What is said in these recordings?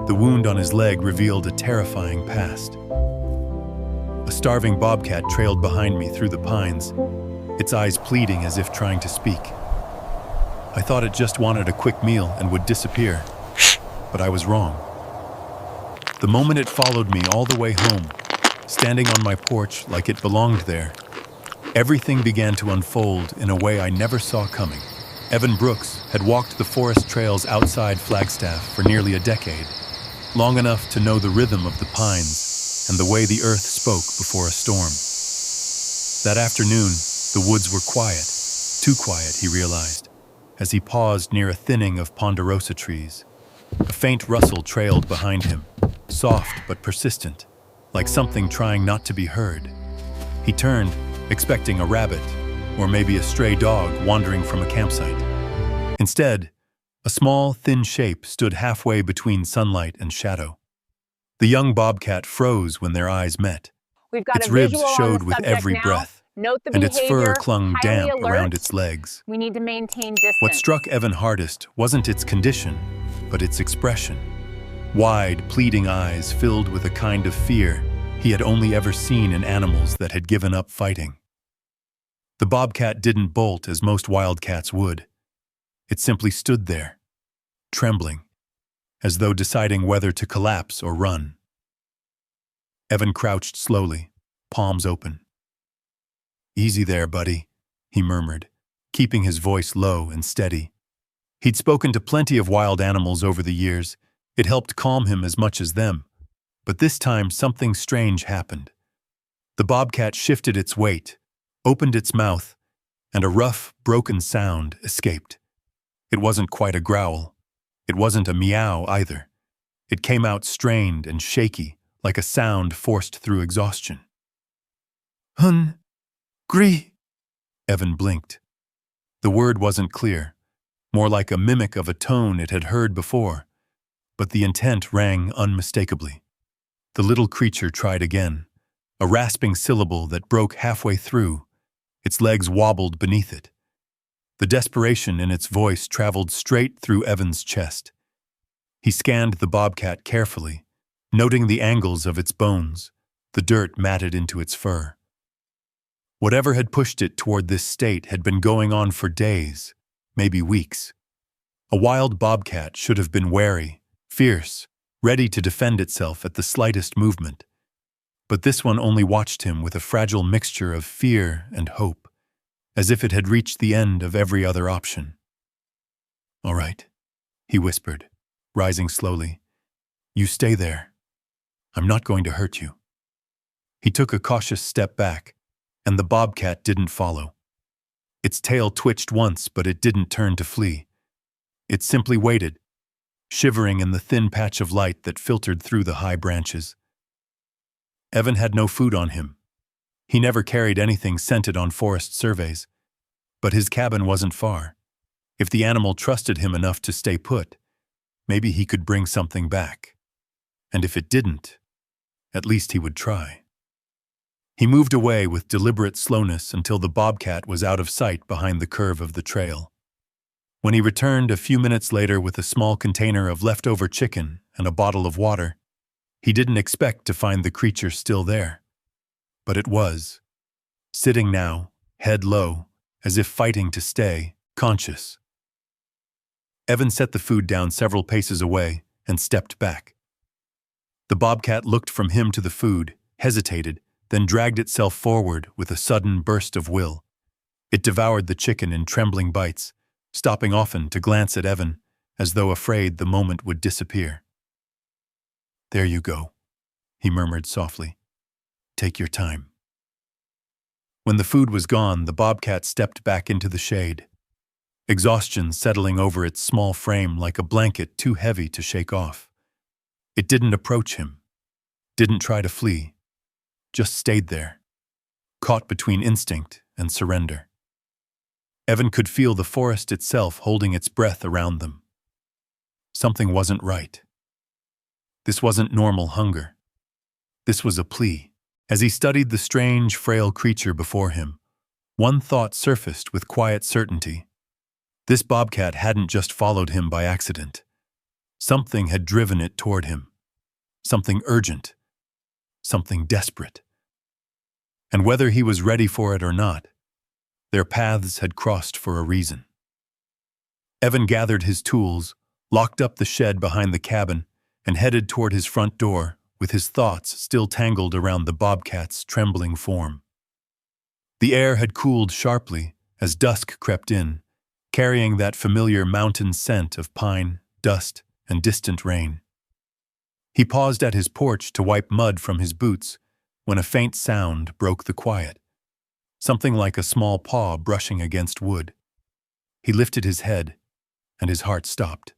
The wound on his leg revealed a terrifying past. A starving bobcat trailed behind me through the pines, its eyes pleading as if trying to speak. I thought it just wanted a quick meal and would disappear, but I was wrong. The moment it followed me all the way home, standing on my porch like it belonged there, everything began to unfold in a way I never saw coming. Evan Brooks had walked the forest trails outside Flagstaff for nearly a decade, long enough to know the rhythm of the pines and the way the earth spoke before a storm. That afternoon, the woods were quiet, too quiet, he realized, as he paused near a thinning of ponderosa trees. A faint rustle trailed behind him, soft but persistent, like something trying not to be heard. He turned, expecting a rabbit, or maybe a stray dog wandering from a campsite. Instead, a small, thin shape stood halfway between sunlight and shadow. The young bobcat froze when their eyes met. Its ribs showed with every breath, and its fur clung damp around its legs. We need to maintain distance. What struck Evan hardest wasn't its condition, but its expression. Wide, pleading eyes filled with a kind of fear he had only ever seen in animals that had given up fighting. The bobcat didn't bolt as most wildcats would. It simply stood there, trembling, as though deciding whether to collapse or run. Evan crouched slowly, palms open. "Easy there, buddy," he murmured, keeping his voice low and steady. He'd spoken to plenty of wild animals over the years. It helped calm him as much as them. But this time something strange happened. The bobcat shifted its weight, opened its mouth, and a rough, broken sound escaped. It wasn't quite a growl. It wasn't a meow either. It came out strained and shaky, like a sound forced through exhaustion. "Hungry," Evan blinked. The word wasn't clear, more like a mimic of a tone it had heard before, but the intent rang unmistakably. The little creature tried again, a rasping syllable that broke halfway through. Its legs wobbled beneath it. The desperation in its voice traveled straight through Evan's chest. He scanned the bobcat carefully, noting the angles of its bones, the dirt matted into its fur. Whatever had pushed it toward this state had been going on for days, maybe weeks. A wild bobcat should have been wary, fierce, ready to defend itself at the slightest movement. But this one only watched him with a fragile mixture of fear and hope, as if it had reached the end of every other option. "All right," he whispered, rising slowly. "You stay there. I'm not going to hurt you." He took a cautious step back, and the bobcat didn't follow. Its tail twitched once, but it didn't turn to flee. It simply waited, shivering in the thin patch of light that filtered through the high branches. Evan had no food on him. He never carried anything scented on forest surveys. But his cabin wasn't far. If the animal trusted him enough to stay put, maybe he could bring something back. And if it didn't, at least he would try. He moved away with deliberate slowness until the bobcat was out of sight behind the curve of the trail. When he returned a few minutes later with a small container of leftover chicken and a bottle of water, he didn't expect to find the creature still there. But it was, sitting now, head low, as if fighting to stay conscious. Evan set the food down several paces away and stepped back. The bobcat looked from him to the food, hesitated, then dragged itself forward with a sudden burst of will. It devoured the chicken in trembling bites, stopping often to glance at Evan, as though afraid the moment would disappear. "There you go," he murmured softly. "Take your time." When the food was gone, the bobcat stepped back into the shade, exhaustion settling over its small frame like a blanket too heavy to shake off. It didn't approach him, didn't try to flee, just stayed there, caught between instinct and surrender. Evan could feel the forest itself holding its breath around them. Something wasn't right. This wasn't normal hunger. This was a plea. As he studied the strange, frail creature before him, one thought surfaced with quiet certainty. This bobcat hadn't just followed him by accident. Something had driven it toward him. Something urgent. Something desperate. And whether he was ready for it or not, their paths had crossed for a reason. Evan gathered his tools, locked up the shed behind the cabin, and headed toward his front door, with his thoughts still tangled around the bobcat's trembling form. The air had cooled sharply as dusk crept in, carrying that familiar mountain scent of pine, dust, and distant rain. He paused at his porch to wipe mud from his boots when a faint sound broke the quiet, something like a small paw brushing against wood. He lifted his head, and his heart stopped.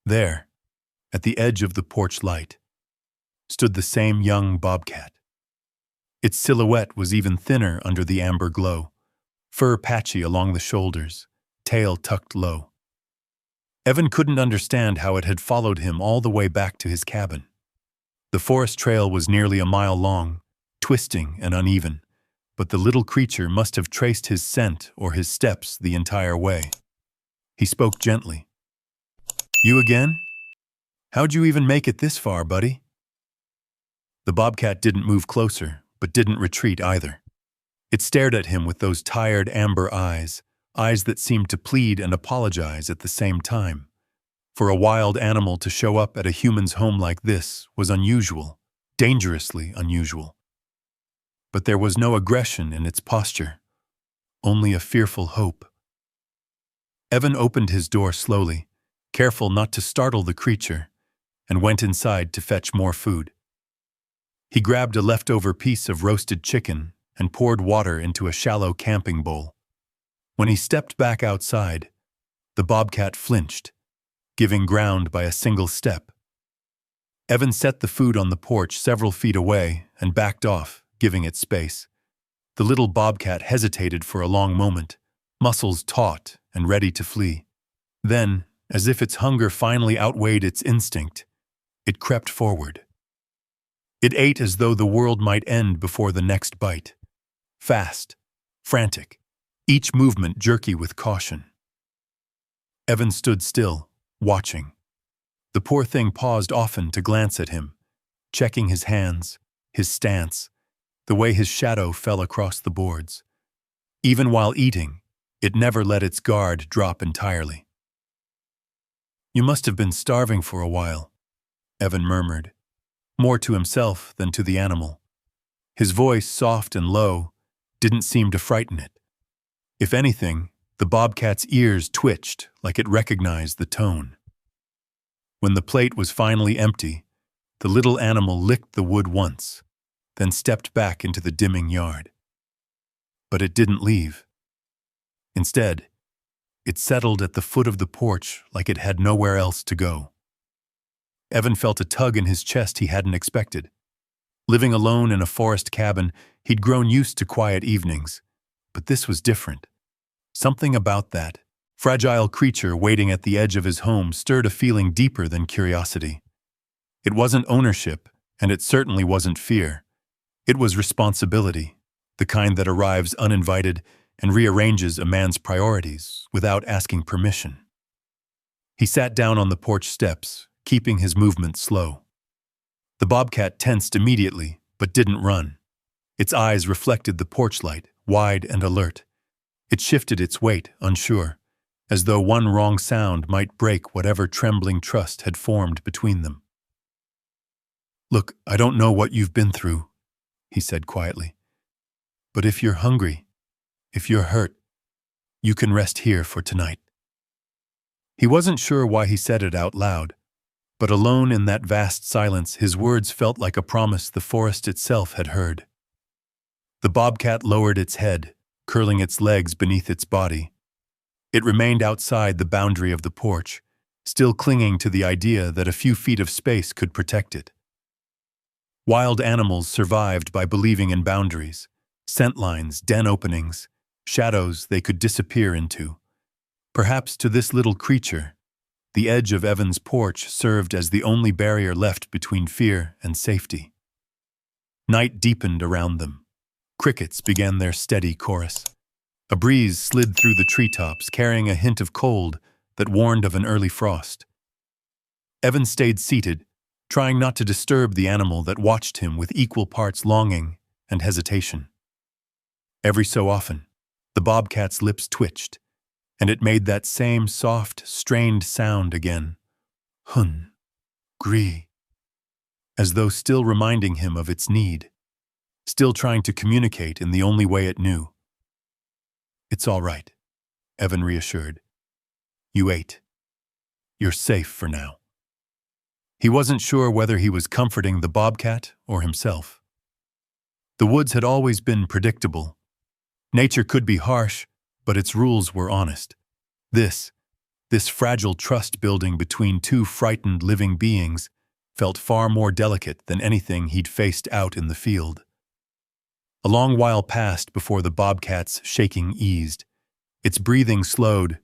There, at the edge of the porch light, stood the same young bobcat. Its silhouette was even thinner under the amber glow, fur patchy along the shoulders, tail tucked low. Evan couldn't understand how it had followed him all the way back to his cabin. The forest trail was nearly a mile long, twisting and uneven, but the little creature must have traced his scent or his steps the entire way. He spoke gently. "You again? How'd you even make it this far, buddy?" The bobcat didn't move closer, but didn't retreat either. It stared at him with those tired amber eyes, eyes that seemed to plead and apologize at the same time. For a wild animal to show up at a human's home like this was unusual, dangerously unusual. But there was no aggression in its posture, only a fearful hope. Evan opened his door slowly, careful not to startle the creature, and went inside to fetch more food. He grabbed a leftover piece of roasted chicken and poured water into a shallow camping bowl. When he stepped back outside, the bobcat flinched, giving ground by a single step. Evan set the food on the porch several feet away and backed off, giving it space. The little bobcat hesitated for a long moment, muscles taut and ready to flee. Then, as if its hunger finally outweighed its instinct, it crept forward. It ate as though the world might end before the next bite. Fast, frantic, each movement jerky with caution. Evan stood still, watching. The poor thing paused often to glance at him, checking his hands, his stance, the way his shadow fell across the boards. Even while eating, it never let its guard drop entirely. "You must have been starving for a while," Evan murmured, more to himself than to the animal. His voice, soft and low, didn't seem to frighten it. If anything, the bobcat's ears twitched like it recognized the tone. When the plate was finally empty, the little animal licked the wood once, then stepped back into the dimming yard. But it didn't leave. Instead, it settled at the foot of the porch like it had nowhere else to go. Evan felt a tug in his chest he hadn't expected. Living alone in a forest cabin, he'd grown used to quiet evenings, but this was different. Something about that fragile creature waiting at the edge of his home stirred a feeling deeper than curiosity. It wasn't ownership, and it certainly wasn't fear. It was responsibility, the kind that arrives uninvited and rearranges a man's priorities without asking permission. He sat down on the porch steps, keeping his movement slow. The bobcat tensed immediately, but didn't run. Its eyes reflected the porch light, wide and alert. It shifted its weight, unsure, as though one wrong sound might break whatever trembling trust had formed between them. "Look, I don't know what you've been through," he said quietly. "But if you're hungry, if you're hurt, you can rest here for tonight." He wasn't sure why he said it out loud, but alone in that vast silence, his words felt like a promise the forest itself had heard. The bobcat lowered its head, curling its legs beneath its body. It remained outside the boundary of the porch, still clinging to the idea that a few feet of space could protect it. Wild animals survived by believing in boundaries, scent lines, den openings, shadows they could disappear into. Perhaps to this little creature, the edge of Evan's porch served as the only barrier left between fear and safety. Night deepened around them. Crickets began their steady chorus. A breeze slid through the treetops, carrying a hint of cold that warned of an early frost. Evan stayed seated, trying not to disturb the animal that watched him with equal parts longing and hesitation. Every so often, the bobcat's lips twitched, and it made that same soft, strained sound again. Hun, gree, as though still reminding him of its need, still trying to communicate in the only way it knew. It's all right, Evan reassured. You ate. You're safe for now. He wasn't sure whether he was comforting the bobcat or himself. The woods had always been predictable. Nature could be harsh, but its rules were honest. This fragile trust building between two frightened living beings felt far more delicate than anything he'd faced out in the field. A long while passed before the bobcat's shaking eased. Its breathing slowed,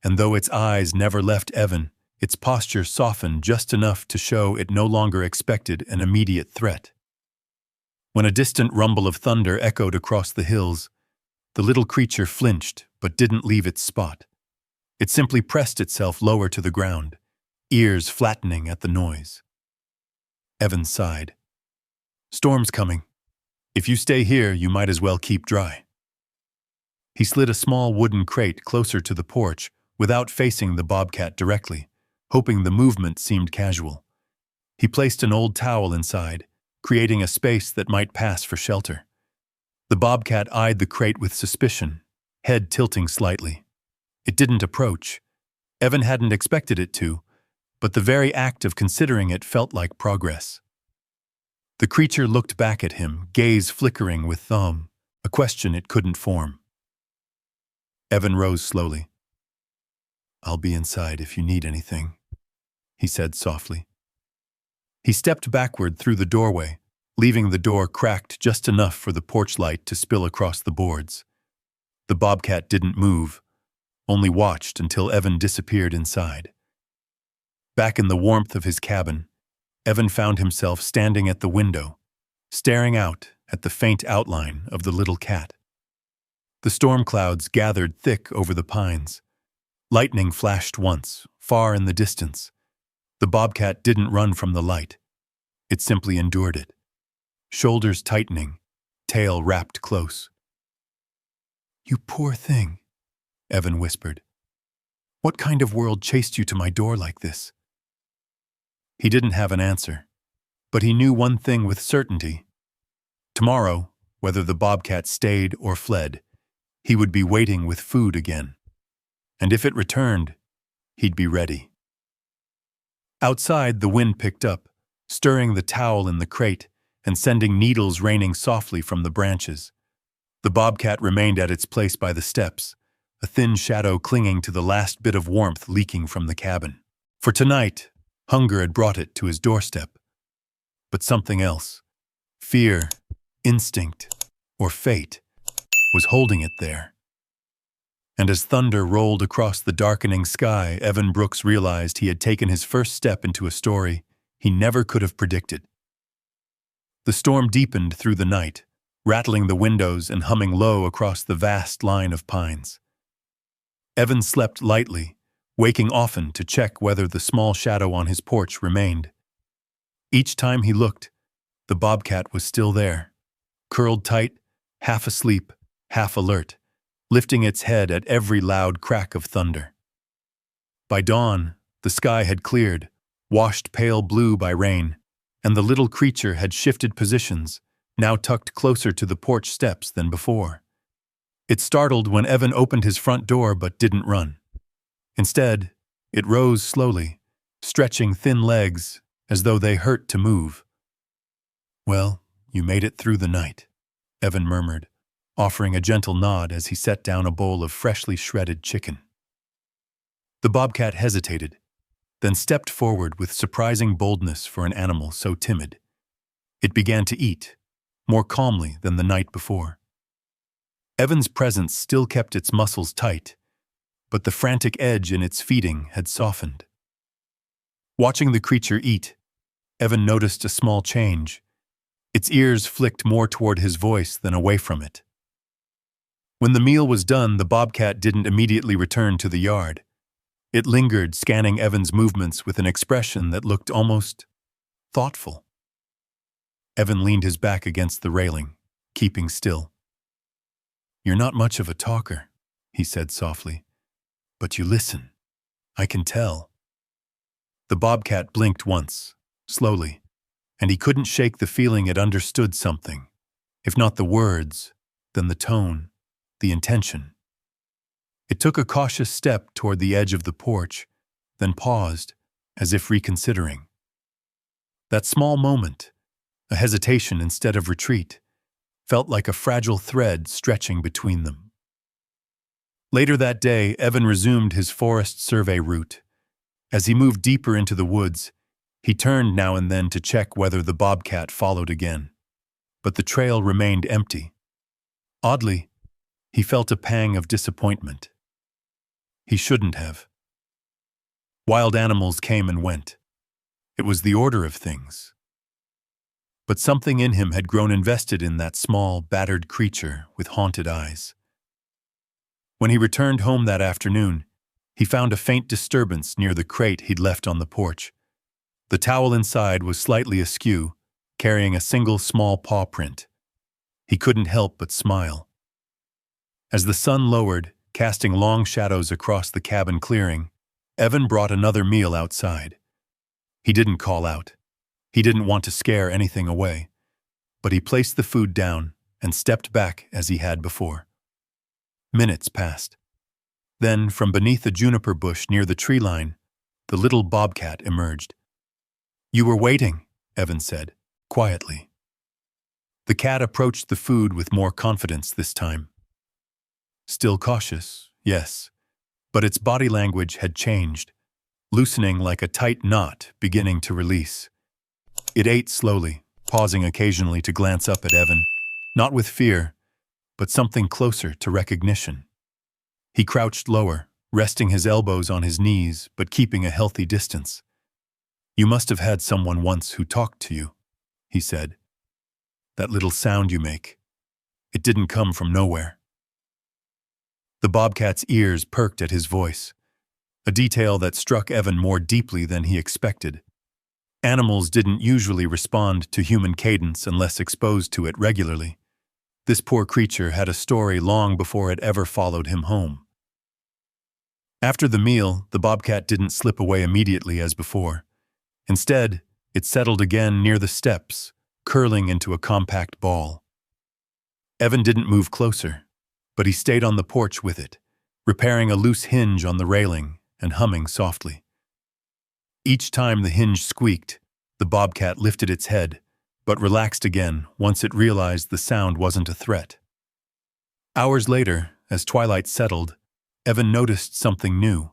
and though its eyes never left Evan, its posture softened just enough to show it no longer expected an immediate threat. When a distant rumble of thunder echoed across the hills, the little creature flinched but didn't leave its spot. It simply pressed itself lower to the ground, ears flattening at the noise. Evan sighed. Storm's coming. If you stay here, you might as well keep dry. He slid a small wooden crate closer to the porch without facing the bobcat directly, hoping the movement seemed casual. He placed an old towel inside, creating a space that might pass for shelter. The bobcat eyed the crate with suspicion, head tilting slightly. It didn't approach. Evan hadn't expected it to, but the very act of considering it felt like progress. The creature looked back at him, gaze flickering with thumb, a question it couldn't form. Evan rose slowly. I'll be inside if you need anything, he said softly. He stepped backward through the doorway, leaving the door cracked just enough for the porch light to spill across the boards. The bobcat didn't move, only watched until Evan disappeared inside. Back in the warmth of his cabin, Evan found himself standing at the window, staring out at the faint outline of the little cat. The storm clouds gathered thick over the pines. Lightning flashed once, far in the distance. The bobcat didn't run from the light. It simply endured it. Shoulders tightening, tail wrapped close. You poor thing, Evan whispered. What kind of world chased you to my door like this? He didn't have an answer, but he knew one thing with certainty. Tomorrow, whether the bobcat stayed or fled, he would be waiting with food again. And if it returned, he'd be ready. Outside, the wind picked up, stirring the towel in the crate and sending needles raining softly from the branches. The bobcat remained at its place by the steps, a thin shadow clinging to the last bit of warmth leaking from the cabin. For tonight, hunger had brought it to his doorstep. But something else, fear, instinct, or fate, was holding it there. And as thunder rolled across the darkening sky, Evan Brooks realized he had taken his first step into a story he never could have predicted. The storm deepened through the night, rattling the windows and humming low across the vast line of pines. Evan slept lightly, waking often to check whether the small shadow on his porch remained. Each time he looked, the bobcat was still there, curled tight, half asleep, half alert, lifting its head at every loud crack of thunder. By dawn, the sky had cleared, washed pale blue by rain, and the little creature had shifted positions, now tucked closer to the porch steps than before. It startled when Evan opened his front door but didn't run. Instead, it rose slowly, stretching thin legs as though they hurt to move. Well, you made it through the night, Evan murmured, offering a gentle nod as he set down a bowl of freshly shredded chicken. The bobcat hesitated, then stepped forward with surprising boldness for an animal so timid. It began to eat, more calmly than the night before. Evan's presence still kept its muscles tight, but the frantic edge in its feeding had softened. Watching the creature eat, Evan noticed a small change. Its ears flicked more toward his voice than away from it. When the meal was done, the bobcat didn't immediately return to the yard. It lingered, scanning Evan's movements with an expression that looked almost thoughtful. Evan leaned his back against the railing, keeping still. "You're not much of a talker," he said softly, "but you listen. I can tell." The bobcat blinked once, slowly, and he couldn't shake the feeling it understood something. If not the words, then the tone, the intention. It took a cautious step toward the edge of the porch, then paused, as if reconsidering. That small moment, a hesitation instead of retreat, felt like a fragile thread stretching between them. Later that day, Evan resumed his forest survey route. As he moved deeper into the woods, he turned now and then to check whether the bobcat followed again. But the trail remained empty. Oddly, he felt a pang of disappointment. He shouldn't have. Wild animals came and went. It was the order of things. But something in him had grown invested in that small, battered creature with haunted eyes. When he returned home that afternoon, he found a faint disturbance near the crate he'd left on the porch. The towel inside was slightly askew, carrying a single small paw print. He couldn't help but smile. As the sun lowered, casting long shadows across the cabin clearing, Evan brought another meal outside. He didn't call out. He didn't want to scare anything away. But he placed the food down and stepped back as he had before. Minutes passed. Then, from beneath a juniper bush near the tree line, the little bobcat emerged. "You were waiting," Evan said, quietly. The cat approached the food with more confidence this time. Still cautious, yes, but its body language had changed, loosening like a tight knot beginning to release. It ate slowly, pausing occasionally to glance up at Evan, not with fear, but something closer to recognition. He crouched lower, resting his elbows on his knees but keeping a healthy distance. "You must have had someone once who talked to you," he said. "That little sound you make. It didn't come from nowhere." The bobcat's ears perked at his voice, a detail that struck Evan more deeply than he expected. Animals didn't usually respond to human cadence unless exposed to it regularly. This poor creature had a story long before it ever followed him home. After the meal, the bobcat didn't slip away immediately as before. Instead, it settled again near the steps, curling into a compact ball. Evan didn't move closer, but he stayed on the porch with it, repairing a loose hinge on the railing and humming softly. Each time the hinge squeaked, the bobcat lifted its head, but relaxed again once it realized the sound wasn't a threat. Hours later, as twilight settled, Evan noticed something new.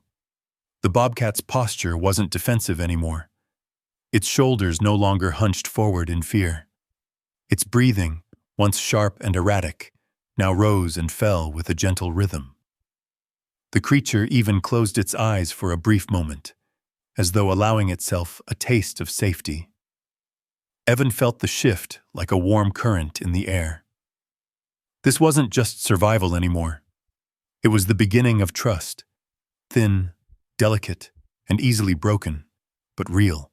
The bobcat's posture wasn't defensive anymore. Its shoulders no longer hunched forward in fear. Its breathing, once sharp and erratic, now rose and fell with a gentle rhythm. The creature even closed its eyes for a brief moment, as though allowing itself a taste of safety. Evan felt the shift like a warm current in the air. This wasn't just survival anymore. It was the beginning of trust, thin, delicate, and easily broken, but real.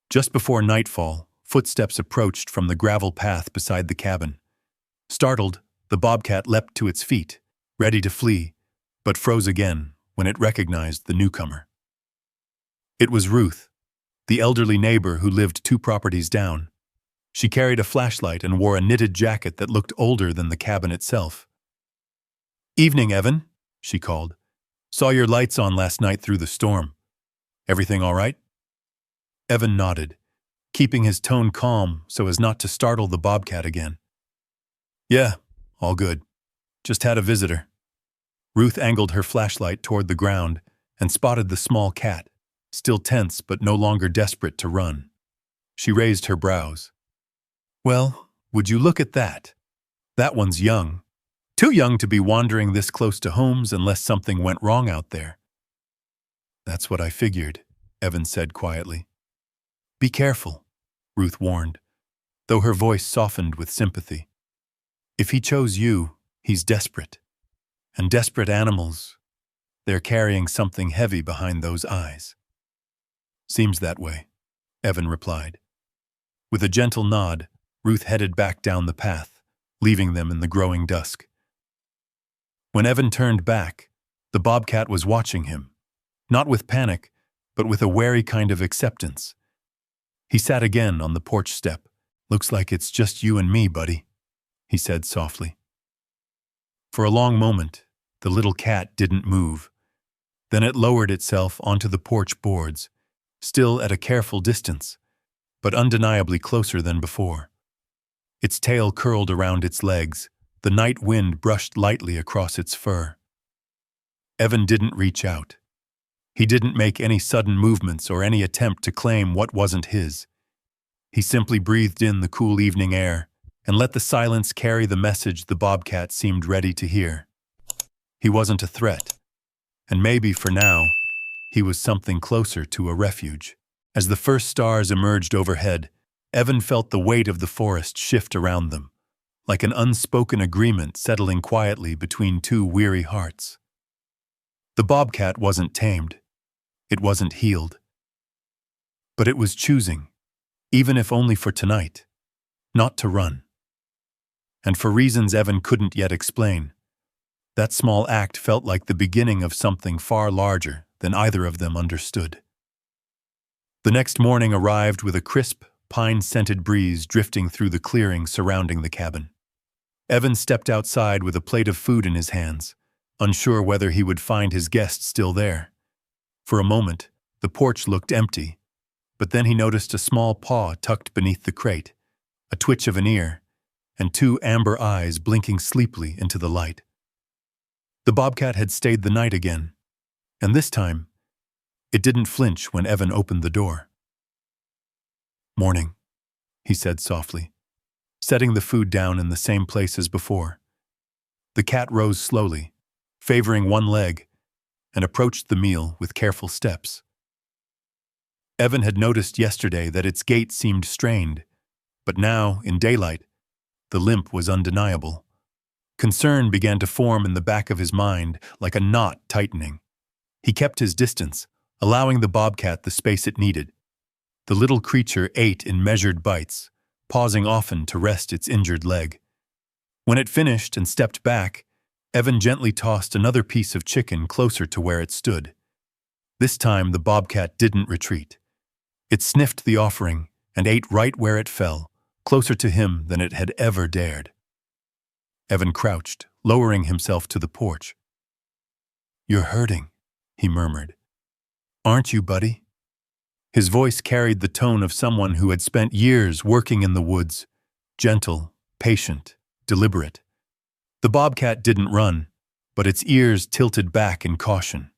Just before nightfall, footsteps approached from the gravel path beside the cabin. Startled, the bobcat leapt to its feet, ready to flee, but froze again when it recognized the newcomer. It was Ruth, the elderly neighbor who lived 2 properties down. She carried a flashlight and wore a knitted jacket that looked older than the cabin itself. "Evening, Evan," she called. "Saw your lights on last night through the storm. Everything all right?" Evan nodded, keeping his tone calm so as not to startle the bobcat again. "Yeah, all good. Just had a visitor." Ruth angled her flashlight toward the ground and spotted the small cat, still tense but no longer desperate to run. She raised her brows. "Well, would you look at that? That one's young. Too young to be wandering this close to homes unless something went wrong out there." "That's what I figured," Evan said quietly. "Be careful," Ruth warned, though her voice softened with sympathy. "If he chose you, he's desperate. And desperate animals, They're carrying something heavy behind those eyes. Seems that way, Evan replied. With a gentle nod, Ruth headed back down the path, leaving them in the growing dusk. When Evan turned back, the bobcat was watching him, not with panic, but with a wary kind of acceptance. He sat again on the porch step. Looks like it's just you and me, buddy, he said softly. For a long moment, the little cat didn't move. Then it lowered itself onto the porch boards, still at a careful distance, but undeniably closer than before. Its tail curled around its legs, the night wind brushed lightly across its fur. Evan didn't reach out. He didn't make any sudden movements or any attempt to claim what wasn't his. He simply breathed in the cool evening air and let the silence carry the message the bobcat seemed ready to hear. He wasn't a threat, and maybe for now, he was something closer to a refuge. As the first stars emerged overhead, Evan felt the weight of the forest shift around them, like an unspoken agreement settling quietly between two weary hearts. The bobcat wasn't tamed. It wasn't healed. But it was choosing, even if only for tonight, not to run. And for reasons Evan couldn't yet explain, that small act felt like the beginning of something far larger than either of them understood. The next morning arrived with a crisp, pine-scented breeze drifting through the clearing surrounding the cabin. Evan stepped outside with a plate of food in his hands, unsure whether he would find his guest still there. For a moment, the porch looked empty, but then he noticed a small paw tucked beneath the crate, a twitch of an ear, and two amber eyes blinking sleepily into the light. The bobcat had stayed the night again, and this time, it didn't flinch when Evan opened the door. "Morning," he said softly, setting the food down in the same place as before. The cat rose slowly, favoring one leg, and approached the meal with careful steps. Evan had noticed yesterday that its gait seemed strained, but now, in daylight, the limp was undeniable. Concern began to form in the back of his mind like a knot tightening. He kept his distance, allowing the bobcat the space it needed. The little creature ate in measured bites, pausing often to rest its injured leg. When it finished and stepped back, Evan gently tossed another piece of chicken closer to where it stood. This time the bobcat didn't retreat. It sniffed the offering and ate right where it fell, closer to him than it had ever dared. Evan crouched, lowering himself to the porch. "You're hurting," he murmured. "Aren't you, buddy?" His voice carried the tone of someone who had spent years working in the woods, gentle, patient, deliberate. The bobcat didn't run, but its ears tilted back in caution.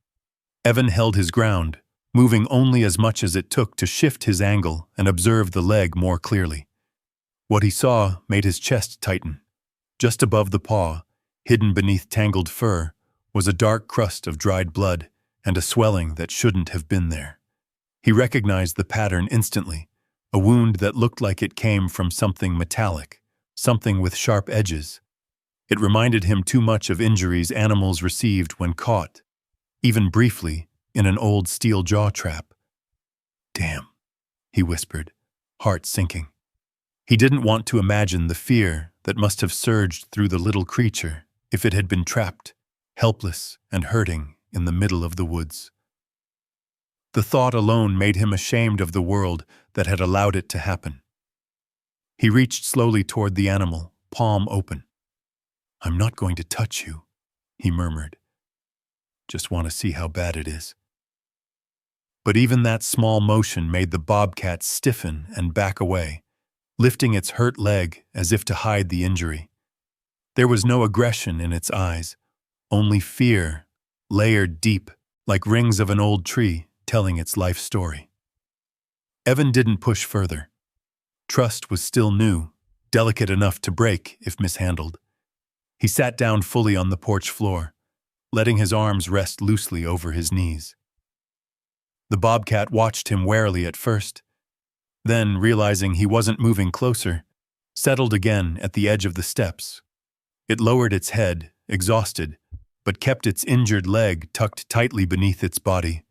Evan held his ground, moving only as much as it took to shift his angle and observe the leg more clearly. What he saw made his chest tighten. Just above the paw, hidden beneath tangled fur, was a dark crust of dried blood and a swelling that shouldn't have been there. He recognized the pattern instantly, a wound that looked like it came from something metallic, something with sharp edges. It reminded him too much of injuries animals received when caught, even briefly, in an old steel jaw trap. "Damn," he whispered, heart sinking. He didn't want to imagine the fear that must have surged through the little creature if it had been trapped, helpless and hurting in the middle of the woods. The thought alone made him ashamed of the world that had allowed it to happen. He reached slowly toward the animal, palm open. "I'm not going to touch you," he murmured. "Just want to see how bad it is." But even that small motion made the bobcat stiffen and back away, lifting its hurt leg as if to hide the injury. There was no aggression in its eyes, only fear, layered deep, like rings of an old tree telling its life story. Evan didn't push further. Trust was still new, delicate enough to break if mishandled. He sat down fully on the porch floor, letting his arms rest loosely over his knees. The bobcat watched him warily at first, then, realizing he wasn't moving closer, settled again at the edge of the steps. It lowered its head, exhausted, but kept its injured leg tucked tightly beneath its body,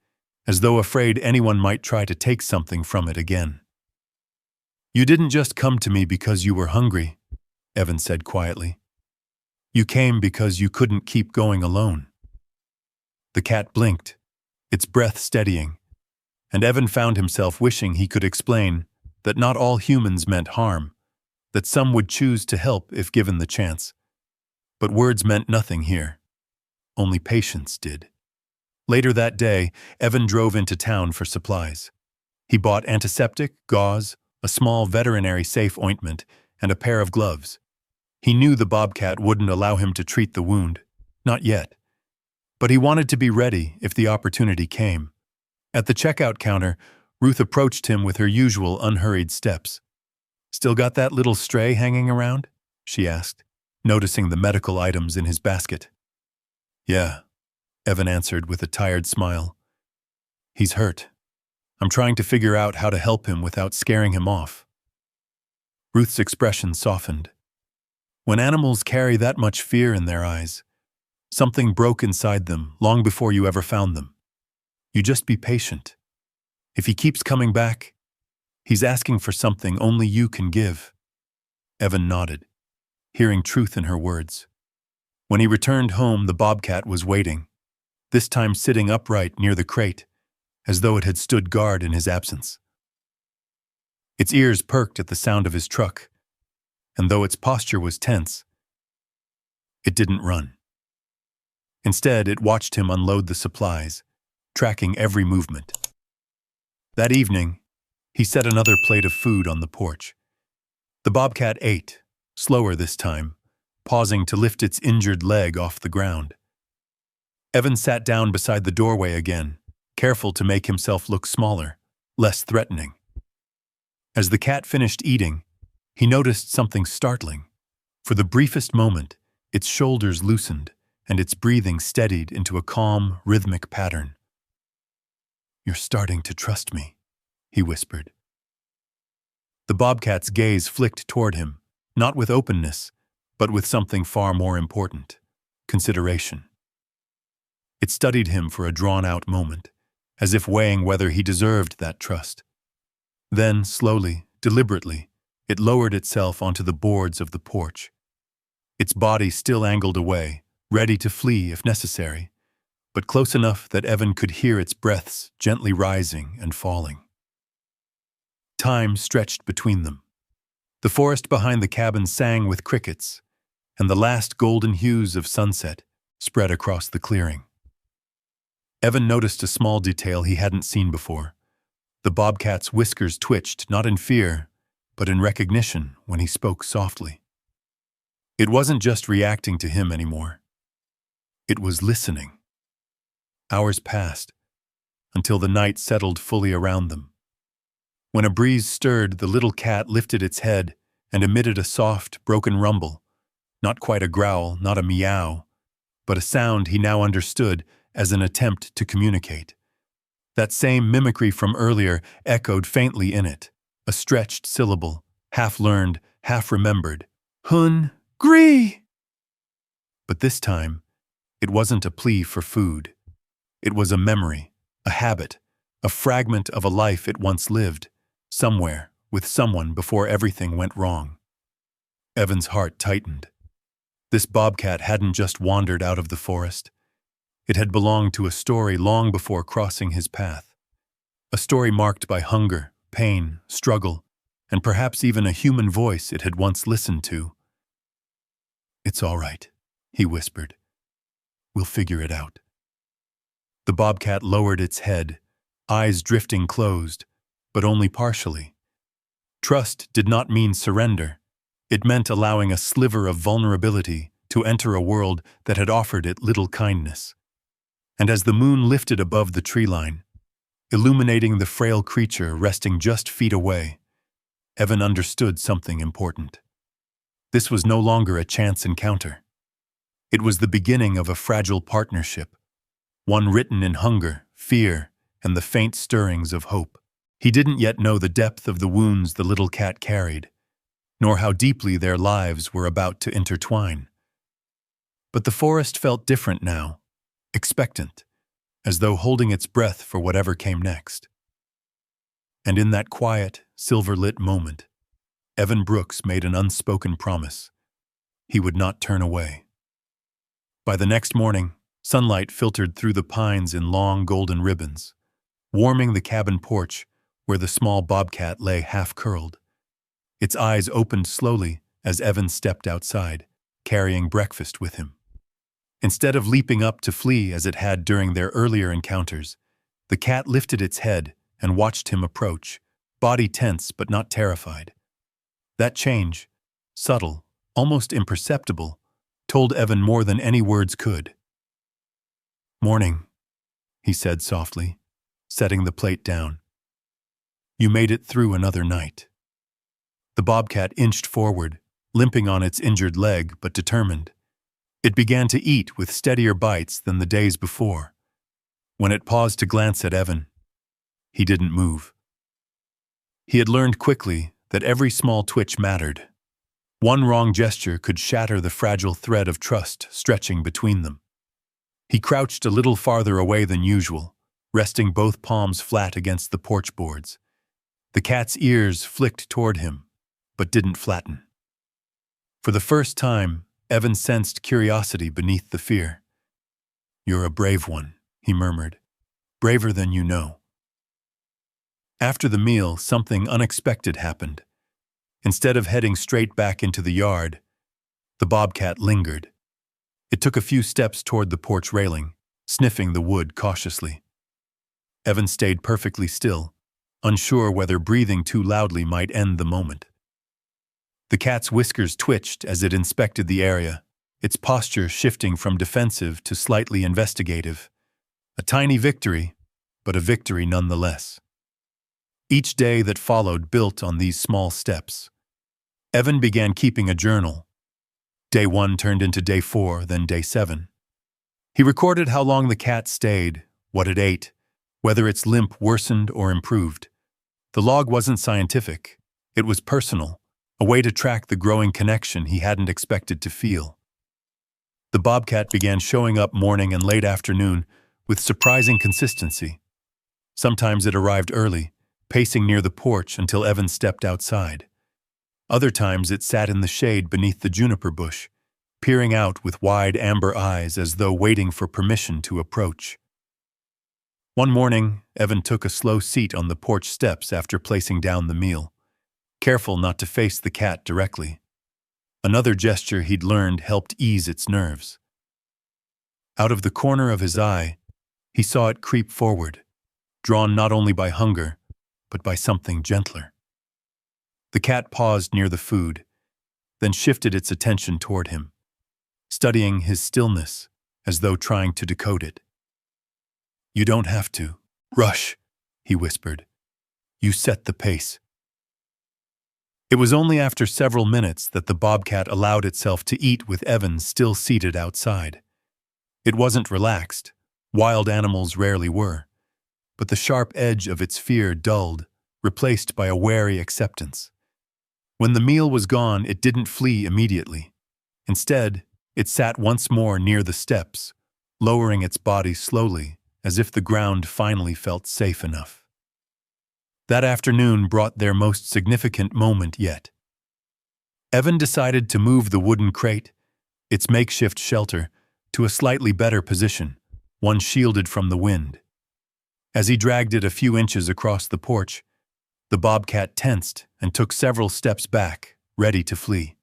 as though afraid anyone might try to take something from it again. "You didn't just come to me because you were hungry," Evan said quietly. "You came because you couldn't keep going alone." The cat blinked, its breath steadying, and Evan found himself wishing he could explain that not all humans meant harm, that some would choose to help if given the chance. But words meant nothing here. Only patience did. Later that day, Evan drove into town for supplies. He bought antiseptic, gauze, a small veterinary-safe ointment, and a pair of gloves. He knew the bobcat wouldn't allow him to treat the wound. Not yet. But he wanted to be ready if the opportunity came. At the checkout counter, Ruth approached him with her usual unhurried steps. "Still got that little stray hanging around?" she asked, noticing the medical items in his basket. "Yeah," Evan answered with a tired smile. "He's hurt. I'm trying to figure out how to help him without scaring him off." Ruth's expression softened. When animals carry that much fear in their eyes, something broke inside them long before you ever found them. You just be patient. If he keeps coming back, he's asking for something only you can give. Evan nodded, hearing truth in her words. When he returned home, the bobcat was waiting, this time sitting upright near the crate, as though it had stood guard in his absence. Its ears perked at the sound of his truck, and though its posture was tense, it didn't run. Instead, it watched him unload the supplies, tracking every movement. That evening, he set another plate of food on the porch. The bobcat ate, slower this time, pausing to lift its injured leg off the ground. Evan sat down beside the doorway again, careful to make himself look smaller, less threatening. As the cat finished eating, he noticed something startling. For the briefest moment, its shoulders loosened and its breathing steadied into a calm, rhythmic pattern. "You're starting to trust me," he whispered. The bobcat's gaze flicked toward him, not with openness, but with something far more important: consideration. It studied him for a drawn-out moment, as if weighing whether he deserved that trust. Then, slowly, deliberately, it lowered itself onto the boards of the porch. Its body still angled away, ready to flee if necessary, but close enough that Evan could hear its breaths gently rising and falling. Time stretched between them. The forest behind the cabin sang with crickets, and the last golden hues of sunset spread across the clearing. Evan noticed a small detail he hadn't seen before. The bobcat's whiskers twitched, not in fear, but in recognition when he spoke softly. It wasn't just reacting to him anymore. It was listening. Hours passed, until the night settled fully around them. When a breeze stirred, the little cat lifted its head and emitted a soft, broken rumble. Not quite a growl, not a meow, but a sound he now understood as an attempt to communicate. That same mimicry from earlier echoed faintly in it, a stretched syllable, half-learned, half-remembered. "Hun-gree!" But this time, it wasn't a plea for food. It was a memory, a habit, a fragment of a life it once lived, somewhere, with someone before everything went wrong. Evan's heart tightened. This bobcat hadn't just wandered out of the forest. It had belonged to a story long before crossing his path. A story marked by hunger, pain, struggle, and perhaps even a human voice it had once listened to. "It's all right," he whispered. "We'll figure it out." The bobcat lowered its head, eyes drifting closed, but only partially. Trust did not mean surrender. It meant allowing a sliver of vulnerability to enter a world that had offered it little kindness. And as the moon lifted above the tree line, illuminating the frail creature resting just feet away, Evan understood something important. This was no longer a chance encounter. It was the beginning of a fragile partnership, one written in hunger, fear, and the faint stirrings of hope. He didn't yet know the depth of the wounds the little cat carried, nor how deeply their lives were about to intertwine. But the forest felt different now, expectant, as though holding its breath for whatever came next. And in that quiet, silver-lit moment, Evan Brooks made an unspoken promise. He would not turn away. By the next morning, sunlight filtered through the pines in long golden ribbons, warming the cabin porch where the small bobcat lay half-curled. Its eyes opened slowly as Evan stepped outside, carrying breakfast with him. Instead of leaping up to flee as it had during their earlier encounters, the cat lifted its head and watched him approach, body tense but not terrified. That change, subtle, almost imperceptible, told Evan more than any words could. "Morning," he said softly, setting the plate down. "You made it through another night." The bobcat inched forward, limping on its injured leg but determined. It began to eat with steadier bites than the days before. When it paused to glance at Evan, he didn't move. He had learned quickly that every small twitch mattered. One wrong gesture could shatter the fragile thread of trust stretching between them. He crouched a little farther away than usual, resting both palms flat against the porch boards. The cat's ears flicked toward him, but didn't flatten. For the first time, Evan sensed curiosity beneath the fear. "You're a brave one," he murmured. "Braver than you know." After the meal, something unexpected happened. Instead of heading straight back into the yard, the bobcat lingered. It took a few steps toward the porch railing, sniffing the wood cautiously. Evan stayed perfectly still, unsure whether breathing too loudly might end the moment. The cat's whiskers twitched as it inspected the area, its posture shifting from defensive to slightly investigative. A tiny victory, but a victory nonetheless. Each day that followed built on these small steps. Evan began keeping a journal. Day 1 turned into day 4, then day 7. He recorded how long the cat stayed, what it ate, whether its limp worsened or improved. The log wasn't scientific. It was personal, a way to track the growing connection he hadn't expected to feel. The bobcat began showing up morning and late afternoon with surprising consistency. Sometimes it arrived early, pacing near the porch until Evan stepped outside. Other times it sat in the shade beneath the juniper bush, peering out with wide amber eyes as though waiting for permission to approach. One morning, Evan took a slow seat on the porch steps after placing down the meal, careful not to face the cat directly. Another gesture he'd learned helped ease its nerves. Out of the corner of his eye, he saw it creep forward, drawn not only by hunger, but by something gentler. The cat paused near the food, then shifted its attention toward him, studying his stillness as though trying to decode it. "You don't have to. Rush," he whispered. "You set the pace." It was only after several minutes that the bobcat allowed itself to eat with Evan still seated outside. It wasn't relaxed. Wild animals rarely were. But the sharp edge of its fear dulled, replaced by a wary acceptance. When the meal was gone, it didn't flee immediately. Instead, it sat once more near the steps, lowering its body slowly, as if the ground finally felt safe enough. That afternoon brought their most significant moment yet. Evan decided to move the wooden crate, its makeshift shelter, to a slightly better position, one shielded from the wind. As he dragged it a few inches across the porch, the bobcat tensed and took several steps back, ready to flee.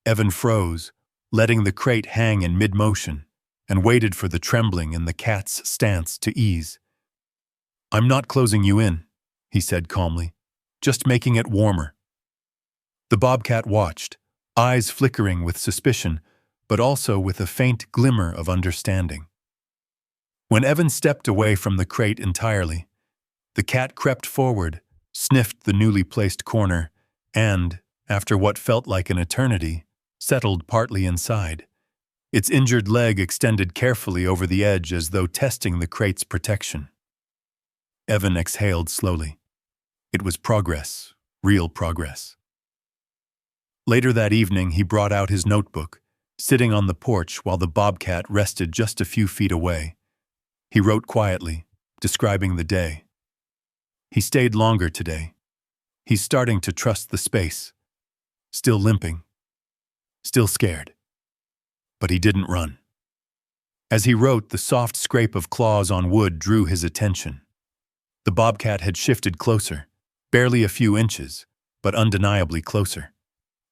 Evan froze, letting the crate hang in mid-motion, and waited for the trembling in the cat's stance to ease. "I'm not closing you in," he said calmly, "just making it warmer." The bobcat watched, eyes flickering with suspicion, but also with a faint glimmer of understanding. When Evan stepped away from the crate entirely, the cat crept forward, sniffed the newly placed corner, and, after what felt like an eternity, settled partly inside. Its injured leg extended carefully over the edge as though testing the crate's protection. Evan exhaled slowly. It was progress, real progress. Later that evening, he brought out his notebook, sitting on the porch while the bobcat rested just a few feet away. He wrote quietly, describing the day. He stayed longer today. He's starting to trust the space. Still limping. Still scared. But he didn't run. As he wrote, the soft scrape of claws on wood drew his attention. The bobcat had shifted closer, barely a few inches, but undeniably closer.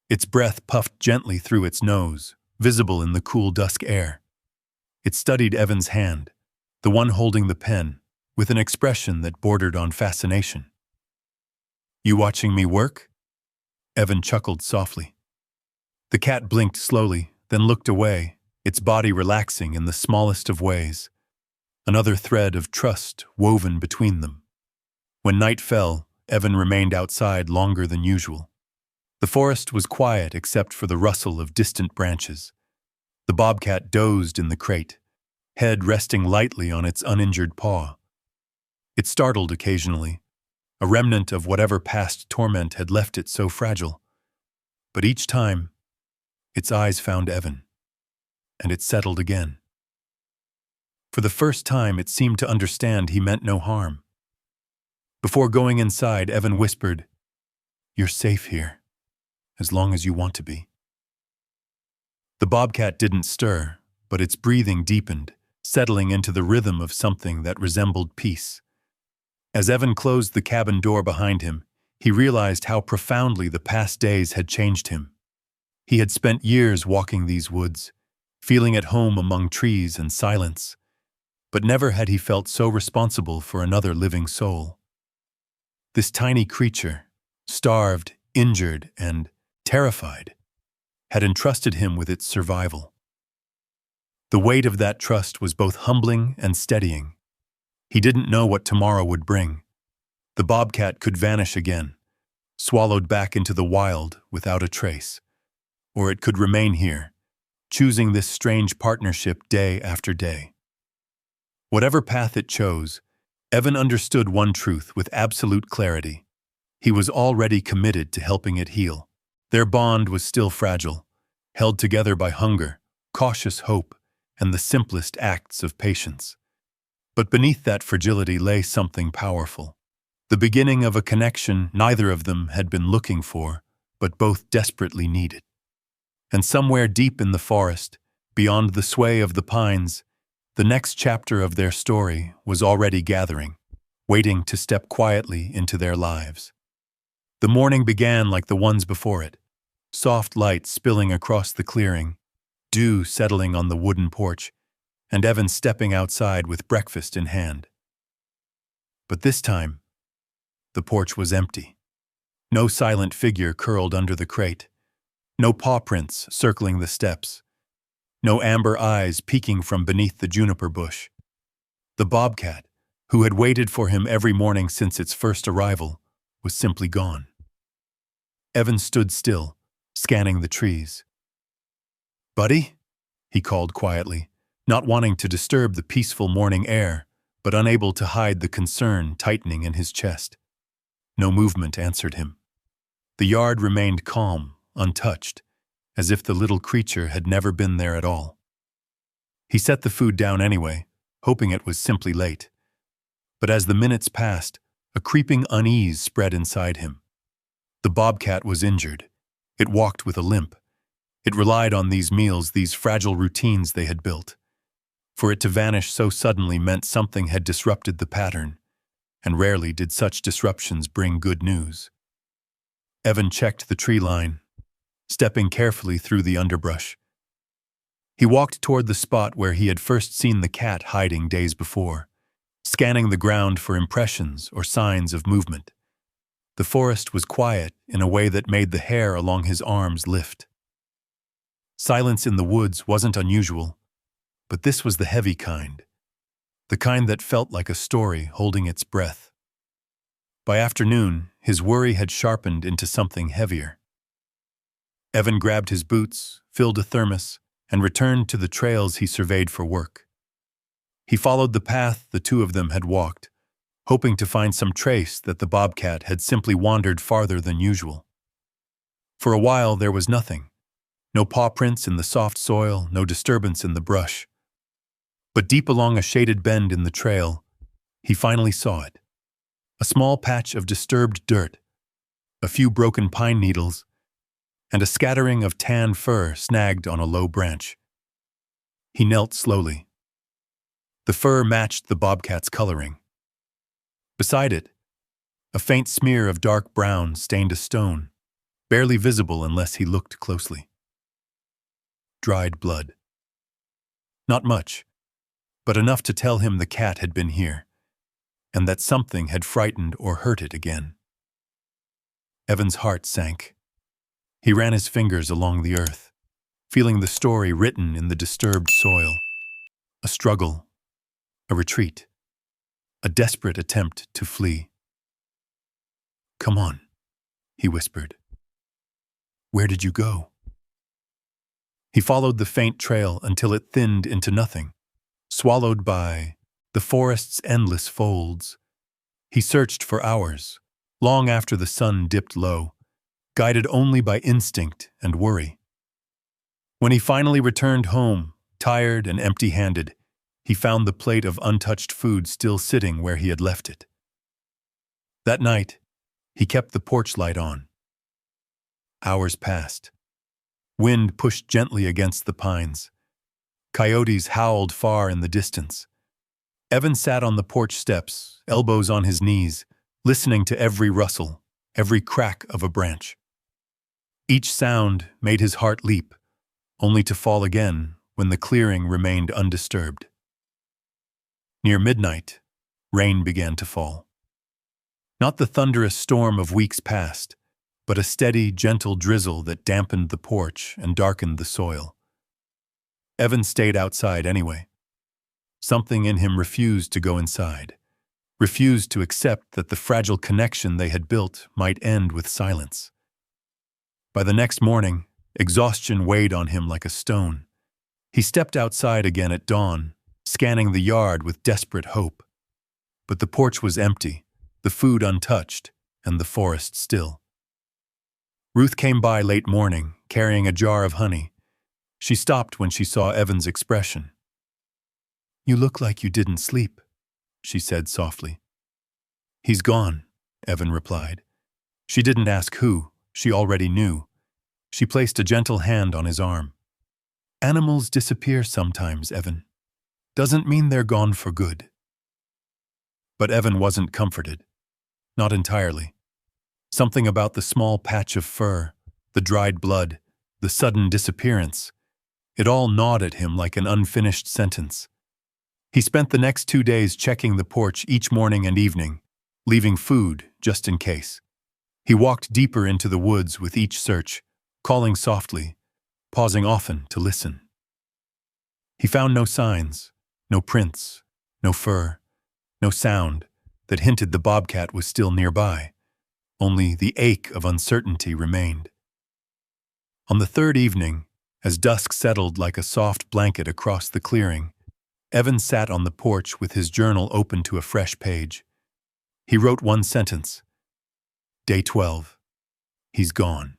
Its breath puffed gently through its nose, visible in the cool dusk air. It studied Evan's hand, the one holding the pen, with an expression that bordered on fascination. "You watching me work?" Evan chuckled softly. The cat blinked slowly, then looked away, its body relaxing in the smallest of ways. Another thread of trust woven between them. When night fell, Evan remained outside longer than usual. The forest was quiet except for the rustle of distant branches. The bobcat dozed in the crate, head resting lightly on its uninjured paw. It startled occasionally, a remnant of whatever past torment had left it so fragile. But each time, its eyes found Evan, and it settled again. For the first time, it seemed to understand he meant no harm. Before going inside, Evan whispered, "You're safe here, as long as you want to be." The bobcat didn't stir, but its breathing deepened, settling into the rhythm of something that resembled peace. As Evan closed the cabin door behind him, he realized how profoundly the past days had changed him. He had spent years walking these woods, feeling at home among trees and silence, but never had he felt so responsible for another living soul. This tiny creature, starved, injured, and terrified, had entrusted him with its survival. The weight of that trust was both humbling and steadying. He didn't know what tomorrow would bring. The bobcat could vanish again, swallowed back into the wild without a trace. Or it could remain here, choosing this strange partnership day after day. Whatever path it chose, Evan understood one truth with absolute clarity. He was already committed to helping it heal. Their bond was still fragile, held together by hunger, cautious hope, and the simplest acts of patience. But beneath that fragility lay something powerful. The beginning of a connection neither of them had been looking for, but both desperately needed. And somewhere deep in the forest, beyond the sway of the pines, the next chapter of their story was already gathering, waiting to step quietly into their lives. The morning began like the ones before it, soft light spilling across the clearing, dew settling on the wooden porch, and Evan stepping outside with breakfast in hand. But this time, the porch was empty. No silent figure curled under the crate. No paw prints circling the steps. No amber eyes peeking from beneath the juniper bush. The bobcat, who had waited for him every morning since its first arrival, was simply gone. Evan stood still, scanning the trees. "Buddy?" he called quietly, not wanting to disturb the peaceful morning air, but unable to hide the concern tightening in his chest. No movement answered him. The yard remained calm, untouched, as if the little creature had never been there at all. He set the food down anyway, hoping it was simply late. But as the minutes passed, a creeping unease spread inside him. The bobcat was injured. It walked with a limp. It relied on these meals, these fragile routines they had built. For it to vanish so suddenly meant something had disrupted the pattern, and rarely did such disruptions bring good news. Evan checked the tree line, stepping carefully through the underbrush. He walked toward the spot where he had first seen the cat hiding days before, scanning the ground for impressions or signs of movement. The forest was quiet in a way that made the hair along his arms lift. Silence in the woods wasn't unusual, but this was the heavy kind, the kind that felt like a story holding its breath. By afternoon, his worry had sharpened into something heavier. Evan grabbed his boots, filled a thermos, and returned to the trails he surveyed for work. He followed the path the two of them had walked, hoping to find some trace that the bobcat had simply wandered farther than usual. For a while there was nothing, No paw prints in the soft soil, no disturbance in the brush. But deep along a shaded bend in the trail, he finally saw it. A small patch of disturbed dirt, a few broken pine needles, and a scattering of tan fur snagged on a low branch. He knelt slowly. The fur matched the bobcat's coloring. Beside it, a faint smear of dark brown stained a stone, barely visible unless he looked closely. Dried blood. Not much, but enough to tell him the cat had been here, and that something had frightened or hurt it again. Evan's heart sank. He ran his fingers along the earth, feeling the story written in the disturbed soil. A struggle, a retreat, a desperate attempt to flee. "Come on," he whispered. "Where did you go?" He followed the faint trail until it thinned into nothing, swallowed by the forest's endless folds. He searched for hours, long after the sun dipped low, guided only by instinct and worry. When he finally returned home, tired and empty-handed, he found the plate of untouched food still sitting where he had left it. That night, he kept the porch light on. Hours passed. Wind pushed gently against the pines. Coyotes howled far in the distance. Evan sat on the porch steps, elbows on his knees, listening to every rustle, every crack of a branch. Each sound made his heart leap, only to fall again when the clearing remained undisturbed. Near midnight, rain began to fall. Not the thunderous storm of weeks past, but a steady, gentle drizzle that dampened the porch and darkened the soil. Evan stayed outside anyway. Something in him refused to go inside, refused to accept that the fragile connection they had built might end with silence. By the next morning, exhaustion weighed on him like a stone. He stepped outside again at dawn, scanning the yard with desperate hope. But the porch was empty, the food untouched, and the forest still. Ruth came by late morning, carrying a jar of honey. She stopped when she saw Evan's expression. "You look like you didn't sleep," she said softly. "He's gone," Evan replied. She didn't ask who, she already knew. She placed a gentle hand on his arm. "Animals disappear sometimes, Evan. Doesn't mean they're gone for good." But Evan wasn't comforted. Not entirely. Something about the small patch of fur, the dried blood, the sudden disappearance, it all gnawed at him like an unfinished sentence. He spent the next 2 days checking the porch each morning and evening, leaving food just in case. He walked deeper into the woods with each search, calling softly, pausing often to listen. He found no signs, no prints, no fur, no sound that hinted the bobcat was still nearby. Only the ache of uncertainty remained. On the third evening, as dusk settled like a soft blanket across the clearing, Evan sat on the porch with his journal open to a fresh page. He wrote one sentence. Day 12. He's gone.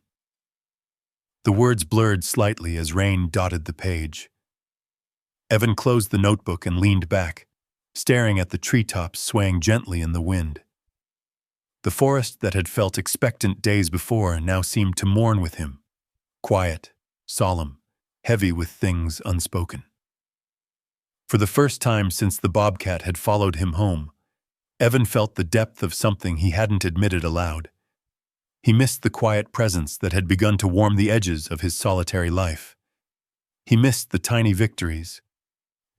The words blurred slightly as rain dotted the page. Evan closed the notebook and leaned back, staring at the treetops swaying gently in the wind. The forest that had felt expectant days before now seemed to mourn with him, quiet, solemn, heavy with things unspoken. For the first time since the bobcat had followed him home, Evan felt the depth of something he hadn't admitted aloud. He missed the quiet presence that had begun to warm the edges of his solitary life. He missed the tiny victories,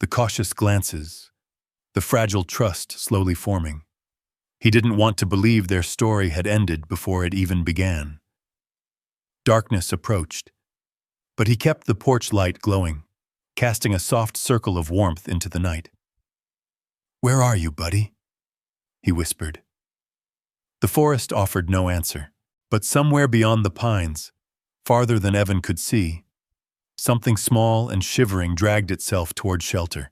the cautious glances, the fragile trust slowly forming. He didn't want to believe their story had ended before it even began. Darkness approached, but he kept the porch light glowing, casting a soft circle of warmth into the night. "Where are you, buddy?" he whispered. The forest offered no answer, but somewhere beyond the pines, farther than Evan could see, something small and shivering dragged itself toward shelter,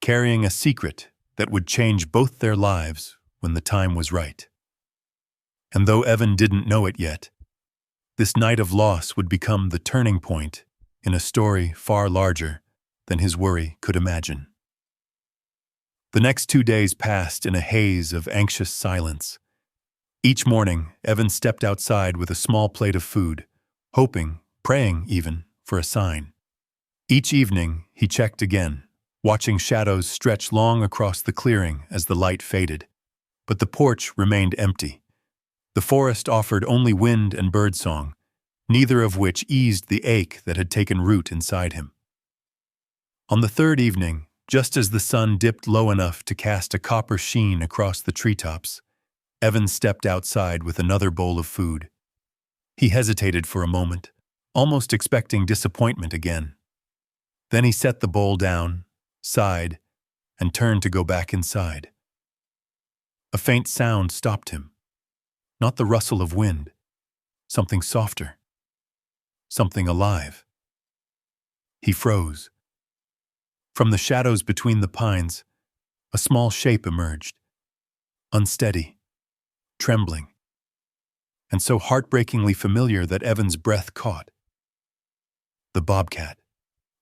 carrying a secret that would change both their lives when the time was right. And though Evan didn't know it yet, this night of loss would become the turning point in a story far larger than his worry could imagine. The next 2 days passed in a haze of anxious silence. Each morning, Evan stepped outside with a small plate of food, hoping, praying even, for a sign. Each evening, he checked again, watching shadows stretch long across the clearing as the light faded. But the porch remained empty. The forest offered only wind and birdsong, neither of which eased the ache that had taken root inside him. On the third evening, just as the sun dipped low enough to cast a copper sheen across the treetops, Evan stepped outside with another bowl of food. He hesitated for a moment, almost expecting disappointment again. Then he set the bowl down, sighed, and turned to go back inside. A faint sound stopped him. Not the rustle of wind. Something softer. Something alive. He froze. From the shadows between the pines, a small shape emerged. Unsteady, trembling, and so heartbreakingly familiar that Evan's breath caught. The bobcat.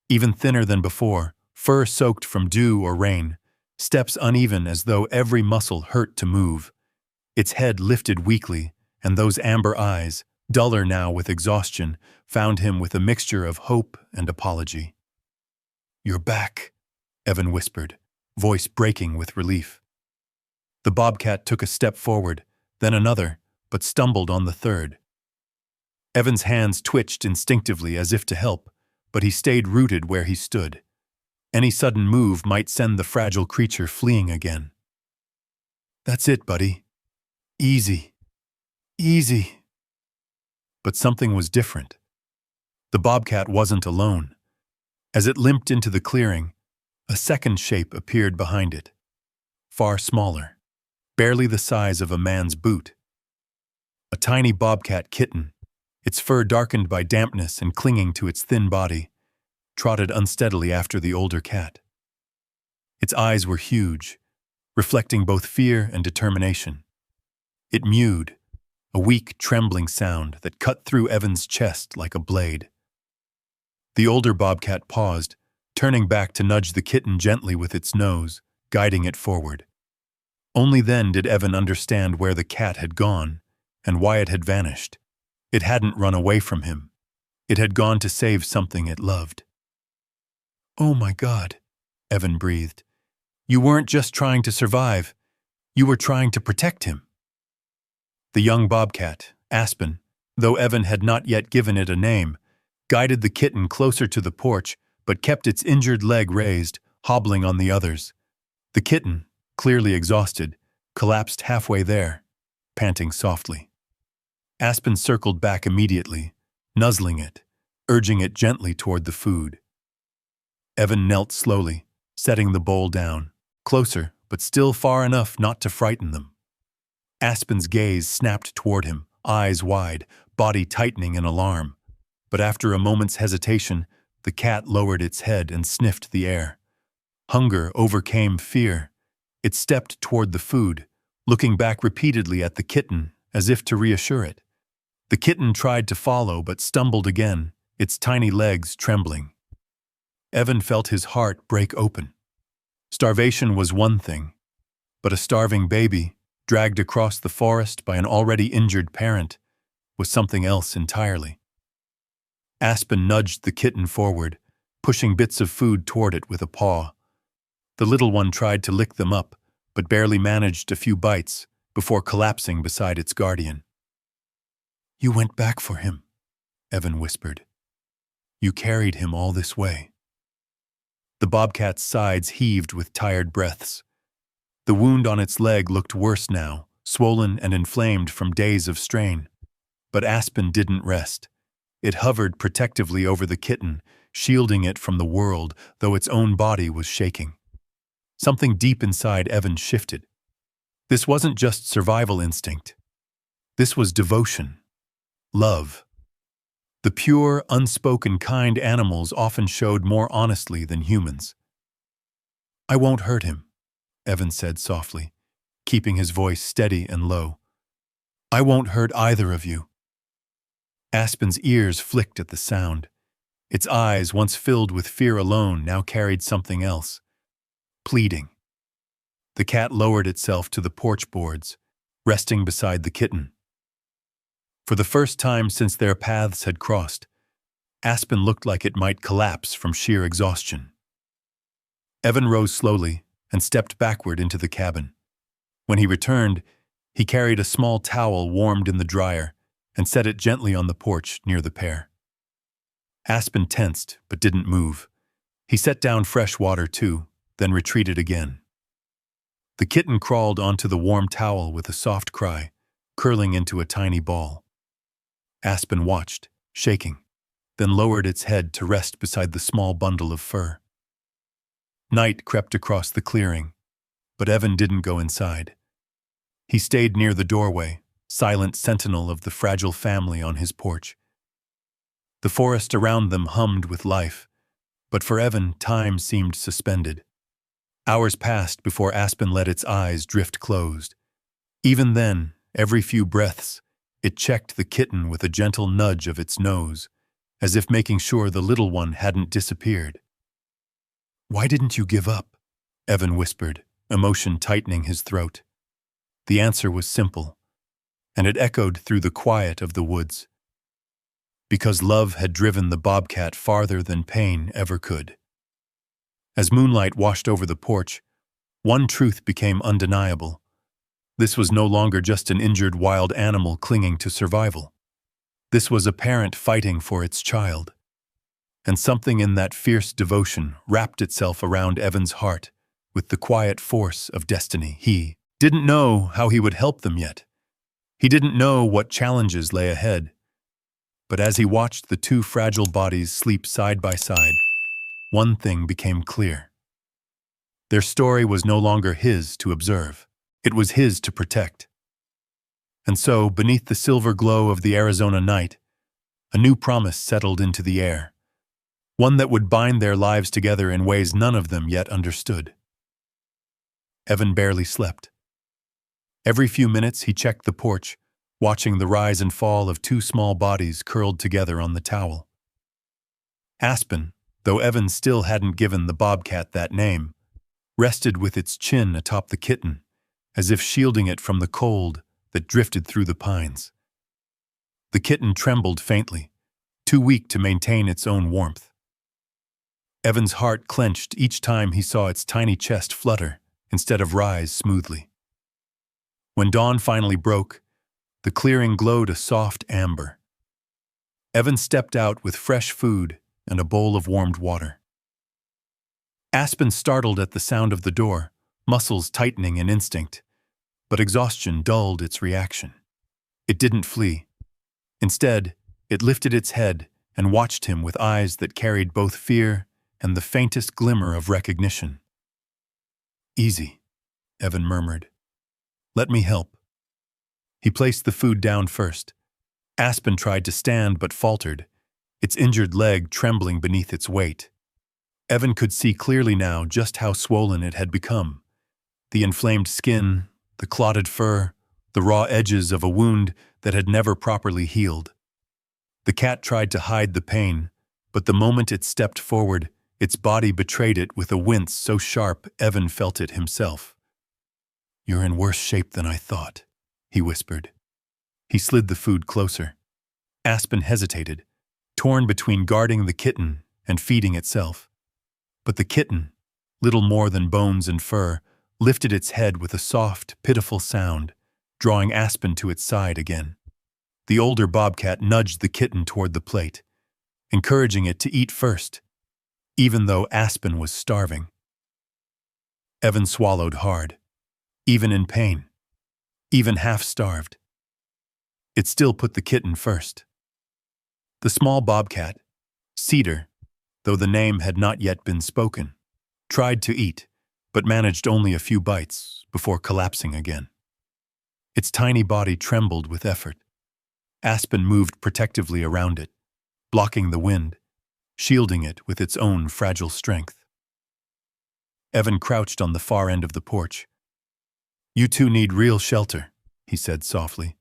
Even thinner than before, fur soaked from dew or rain, steps uneven as though every muscle hurt to move. Its head lifted weakly, and those amber eyes, duller now with exhaustion, found him with a mixture of hope and apology. "You're back," Evan whispered, voice breaking with relief. The bobcat took a step forward, then another, but stumbled on the third. Evan's hands twitched instinctively as if to help, but he stayed rooted where he stood. Any sudden move might send the fragile creature fleeing again. "That's it, buddy. Easy. Easy." But something was different. The bobcat wasn't alone. As it limped into the clearing, a second shape appeared behind it. Far smaller, barely the size of a man's boot. A tiny bobcat kitten, its fur darkened by dampness and clinging to its thin body, trotted unsteadily after the older cat. Its eyes were huge, reflecting both fear and determination. It mewed, a weak, trembling sound that cut through Evan's chest like a blade. The older bobcat paused, turning back to nudge the kitten gently with its nose, guiding it forward. Only then did Evan understand where the cat had gone and why it had vanished. It hadn't run away from him. It had gone to save something it loved. "Oh my God," Evan breathed. "You weren't just trying to survive. You were trying to protect him." The young bobcat, Aspen, though Evan had not yet given it a name, guided the kitten closer to the porch but kept its injured leg raised, hobbling on the others. The kitten, clearly exhausted, collapsed halfway there, panting softly. Aspen circled back immediately, nuzzling it, urging it gently toward the food. Evan knelt slowly, setting the bowl down, closer but still far enough not to frighten them. Aspen's gaze snapped toward him, eyes wide, body tightening in alarm. But after a moment's hesitation, the cat lowered its head and sniffed the air. Hunger overcame fear. It stepped toward the food, looking back repeatedly at the kitten as if to reassure it. The kitten tried to follow but stumbled again, its tiny legs trembling. Evan felt his heart break open. Starvation was one thing, but a starving baby, dragged across the forest by an already injured parent, was something else entirely. Aspen nudged the kitten forward, pushing bits of food toward it with a paw. The little one tried to lick them up, but barely managed a few bites before collapsing beside its guardian. "You went back for him," Evan whispered. "You carried him all this way." The bobcat's sides heaved with tired breaths. The wound on its leg looked worse now, swollen and inflamed from days of strain. But Aspen didn't rest. It hovered protectively over the kitten, shielding it from the world, though its own body was shaking. Something deep inside Evan shifted. This wasn't just survival instinct. This was devotion. Love. The pure, unspoken kind animals often showed more honestly than humans. "I won't hurt him," Evan said softly, keeping his voice steady and low. "I won't hurt either of you." Aspen's ears flicked at the sound. Its eyes, once filled with fear alone, now carried something else. Pleading. The cat lowered itself to the porch boards, resting beside the kitten. For the first time since their paths had crossed, Aspen looked like it might collapse from sheer exhaustion. Evan rose slowly and stepped backward into the cabin. When he returned, he carried a small towel warmed in the dryer and set it gently on the porch near the pair. Aspen tensed but didn't move. He set down fresh water too, then retreated again. The kitten crawled onto the warm towel with a soft cry, curling into a tiny ball. Aspen watched, shaking, then lowered its head to rest beside the small bundle of fur. Night crept across the clearing, but Evan didn't go inside. He stayed near the doorway, silent sentinel of the fragile family on his porch. The forest around them hummed with life, but for Evan, time seemed suspended. Hours passed before Aspen let its eyes drift closed. Even then, every few breaths, it checked the kitten with a gentle nudge of its nose, as if making sure the little one hadn't disappeared. "Why didn't you give up?" Evan whispered, emotion tightening his throat. The answer was simple, and it echoed through the quiet of the woods. Because love had driven the bobcat farther than pain ever could. As moonlight washed over the porch, one truth became undeniable. This was no longer just an injured wild animal clinging to survival. This was a parent fighting for its child. And something in that fierce devotion wrapped itself around Evan's heart with the quiet force of destiny. He didn't know how he would help them yet. He didn't know what challenges lay ahead. But as he watched the two fragile bodies sleep side by side, one thing became clear. Their story was no longer his to observe. It was his to protect. And so, beneath the silver glow of the Arizona night, a new promise settled into the air. One that would bind their lives together in ways none of them yet understood. Evan barely slept. Every few minutes he checked the porch, watching the rise and fall of two small bodies curled together on the towel. Aspen, though Evan still hadn't given the bobcat that name, rested with its chin atop the kitten, as if shielding it from the cold that drifted through the pines. The kitten trembled faintly, too weak to maintain its own warmth. Evan's heart clenched each time he saw its tiny chest flutter instead of rise smoothly. When dawn finally broke, the clearing glowed a soft amber. Evan stepped out with fresh food and a bowl of warmed water. Aspen startled at the sound of the door, muscles tightening in instinct, but exhaustion dulled its reaction. It didn't flee. Instead, it lifted its head and watched him with eyes that carried both fear and the faintest glimmer of recognition. "Easy," Evan murmured. "Let me help." He placed the food down first. Aspen tried to stand but faltered, its injured leg trembling beneath its weight. Evan could see clearly now just how swollen it had become. The inflamed skin, the clotted fur, the raw edges of a wound that had never properly healed. The cat tried to hide the pain, but the moment it stepped forward, its body betrayed it with a wince so sharp Evan felt it himself. "You're in worse shape than I thought," he whispered. He slid the food closer. Aspen hesitated, torn between guarding the kitten and feeding itself. But the kitten, little more than bones and fur, lifted its head with a soft, pitiful sound, drawing Aspen to its side again. The older bobcat nudged the kitten toward the plate, encouraging it to eat first, even though Aspen was starving. Evan swallowed hard, even in pain, even half-starved. It still put the kitten first. The small bobcat, Cedar, though the name had not yet been spoken, tried to eat, but managed only a few bites before collapsing again. Its tiny body trembled with effort. Aspen moved protectively around it, blocking the wind, shielding it with its own fragile strength. Evan crouched on the far end of the porch. "You two need real shelter," he said softly,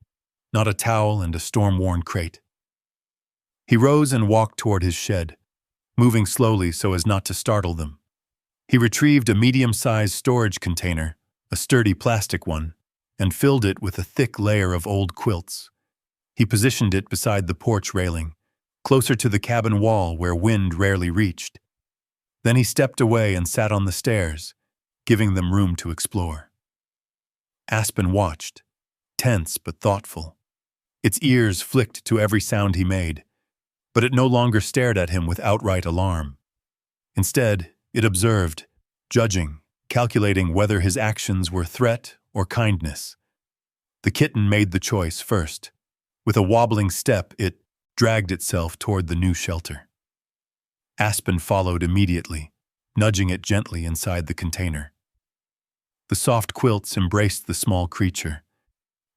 "not a towel and a storm-worn crate." He rose and walked toward his shed, moving slowly so as not to startle them. He retrieved a medium-sized storage container, a sturdy plastic one, and filled it with a thick layer of old quilts. He positioned it beside the porch railing, closer to the cabin wall where wind rarely reached. Then he stepped away and sat on the stairs, giving them room to explore. Aspen watched, tense but thoughtful. Its ears flicked to every sound he made, but it no longer stared at him with outright alarm. Instead, it observed, judging, calculating whether his actions were threat or kindness. The kitten made the choice first. With a wobbling step, it dragged itself toward the new shelter. Aspen followed immediately, nudging it gently inside the container. The soft quilts embraced the small creature,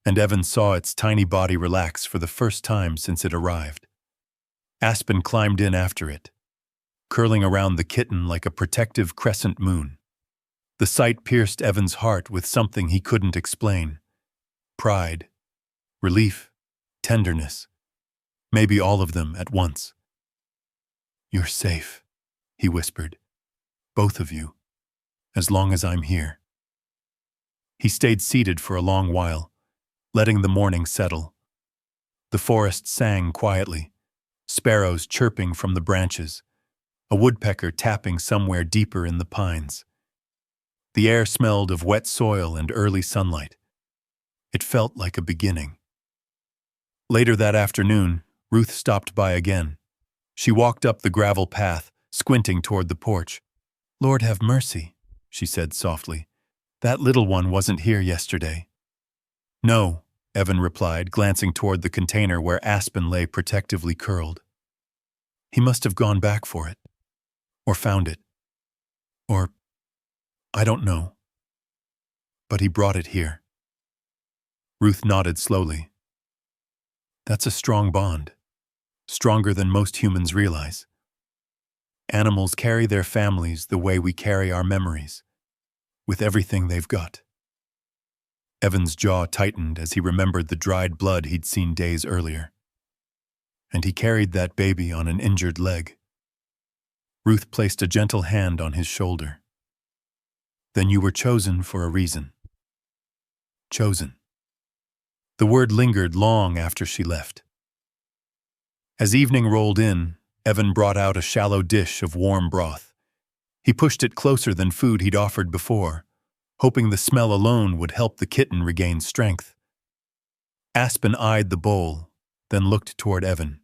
and Evan saw its tiny body relax for the first time since it arrived. Aspen climbed in after it, curling around the kitten like a protective crescent moon. The sight pierced Evan's heart with something he couldn't explain. Pride, relief, tenderness, maybe all of them at once. "You're safe," he whispered. "Both of you, as long as I'm here." He stayed seated for a long while, letting the morning settle. The forest sang quietly, sparrows chirping from the branches, a woodpecker tapping somewhere deeper in the pines. The air smelled of wet soil and early sunlight. It felt like a beginning. Later that afternoon, Ruth stopped by again. She walked up the gravel path, squinting toward the porch. "Lord have mercy," she said softly. "That little one wasn't here yesterday." "No," Evan replied, glancing toward the container where Aspen lay protectively curled. "He must have gone back for it. Or found it. Or, I don't know. But he brought it here." Ruth nodded slowly. "That's a strong bond. Stronger than most humans realize. Animals carry their families the way we carry our memories, with everything they've got." Evan's jaw tightened as he remembered the dried blood he'd seen days earlier. And he carried that baby on an injured leg. Ruth placed a gentle hand on his shoulder. "Then you were chosen for a reason." Chosen. The word lingered long after she left. As evening rolled in, Evan brought out a shallow dish of warm broth. He pushed it closer than food he'd offered before, hoping the smell alone would help the kitten regain strength. Aspen eyed the bowl, then looked toward Evan.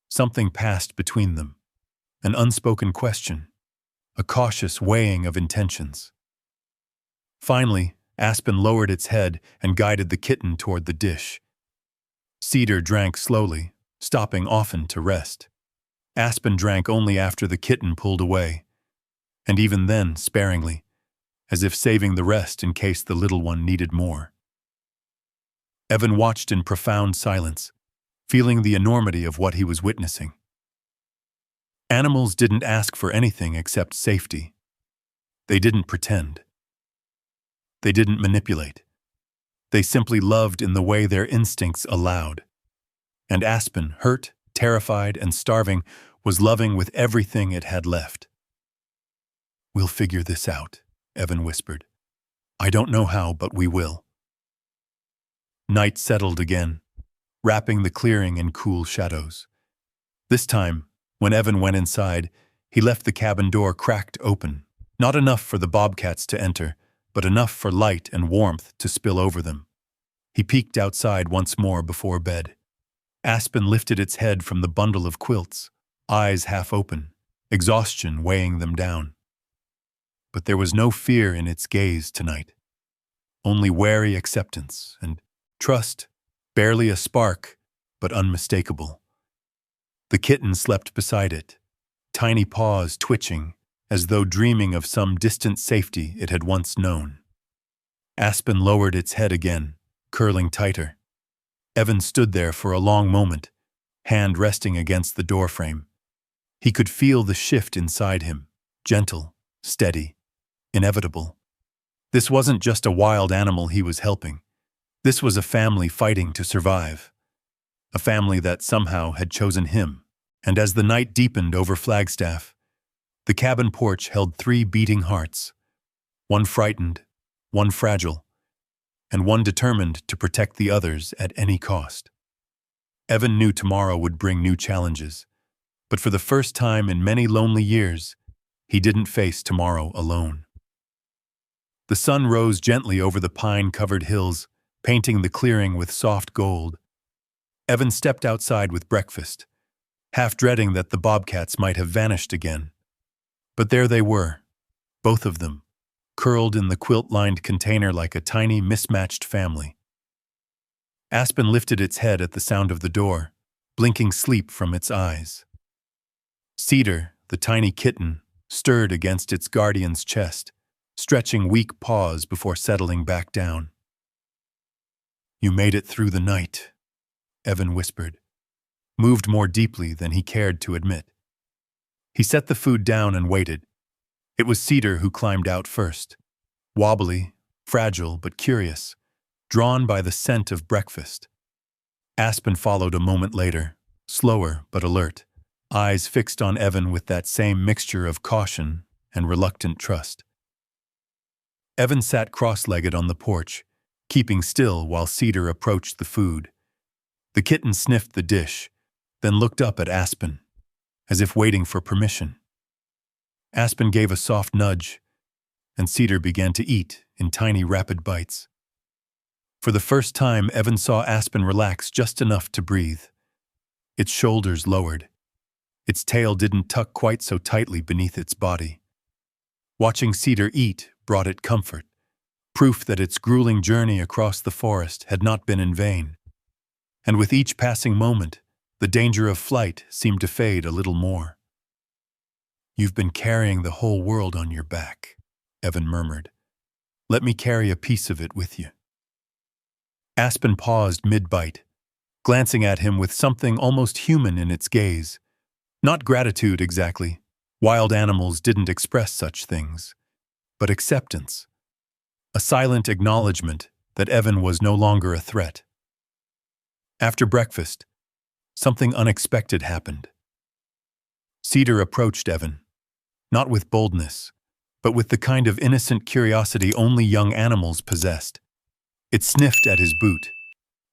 Something passed between them. An unspoken question, a cautious weighing of intentions. Finally, Aspen lowered its head and guided the kitten toward the dish. Cedar drank slowly, stopping often to rest. Aspen drank only after the kitten pulled away, and even then sparingly, as if saving the rest in case the little one needed more. Evan watched in profound silence, feeling the enormity of what he was witnessing. Animals didn't ask for anything except safety. They didn't pretend. They didn't manipulate. They simply loved in the way their instincts allowed. And Aspen, hurt, terrified, and starving, was loving with everything it had left. "We'll figure this out," Evan whispered. "I don't know how, but we will." Night settled again, wrapping the clearing in cool shadows. This time, when Evan went inside, he left the cabin door cracked open, not enough for the bobcats to enter, but enough for light and warmth to spill over them. He peeked outside once more before bed. Aspen lifted its head from the bundle of quilts, eyes half open, exhaustion weighing them down. But there was no fear in its gaze tonight, only wary acceptance and trust, barely a spark, but unmistakable. The kitten slept beside it, tiny paws twitching, as though dreaming of some distant safety it had once known. Aspen lowered its head again, curling tighter. Evan stood there for a long moment, hand resting against the doorframe. He could feel the shift inside him, gentle, steady, inevitable. This wasn't just a wild animal he was helping. This was a family fighting to survive. A family that somehow had chosen him, And as the night deepened over Flagstaff, the cabin porch held 3 beating hearts, one frightened, one fragile, and one determined to protect the others at any cost. Evan knew tomorrow would bring new challenges, but for the first time in many lonely years, he didn't face tomorrow alone. The sun rose gently over the pine-covered hills, painting the clearing with soft gold. Evan stepped outside with breakfast, half dreading that the bobcats might have vanished again. But there they were, both of them, curled in the quilt-lined container like a tiny, mismatched family. Aspen lifted its head at the sound of the door, blinking sleep from its eyes. Cedar, the tiny kitten, stirred against its guardian's chest, stretching weak paws before settling back down. "You made it through the night," Evan whispered, moved more deeply than he cared to admit. He set the food down and waited. It was Cedar who climbed out first, wobbly, fragile but curious, drawn by the scent of breakfast. Aspen followed a moment later, slower but alert, eyes fixed on Evan with that same mixture of caution and reluctant trust. Evan sat cross-legged on the porch, keeping still while Cedar approached the food. The kitten sniffed the dish, then looked up at Aspen, as if waiting for permission. Aspen gave a soft nudge, and Cedar began to eat in tiny, rapid bites. For the first time, Evan saw Aspen relax just enough to breathe. Its shoulders lowered. Its tail didn't tuck quite so tightly beneath its body. Watching Cedar eat brought it comfort, proof that its grueling journey across the forest had not been in vain. And with each passing moment, the danger of flight seemed to fade a little more. "You've been carrying the whole world on your back," Evan murmured. "Let me carry a piece of it with you." Aspen paused mid-bite, glancing at him with something almost human in its gaze. Not gratitude exactly. Wild animals didn't express such things. But acceptance. A silent acknowledgement that Evan was no longer a threat. After breakfast, something unexpected happened. Cedar approached Evan, not with boldness, but with the kind of innocent curiosity only young animals possessed. It sniffed at his boot,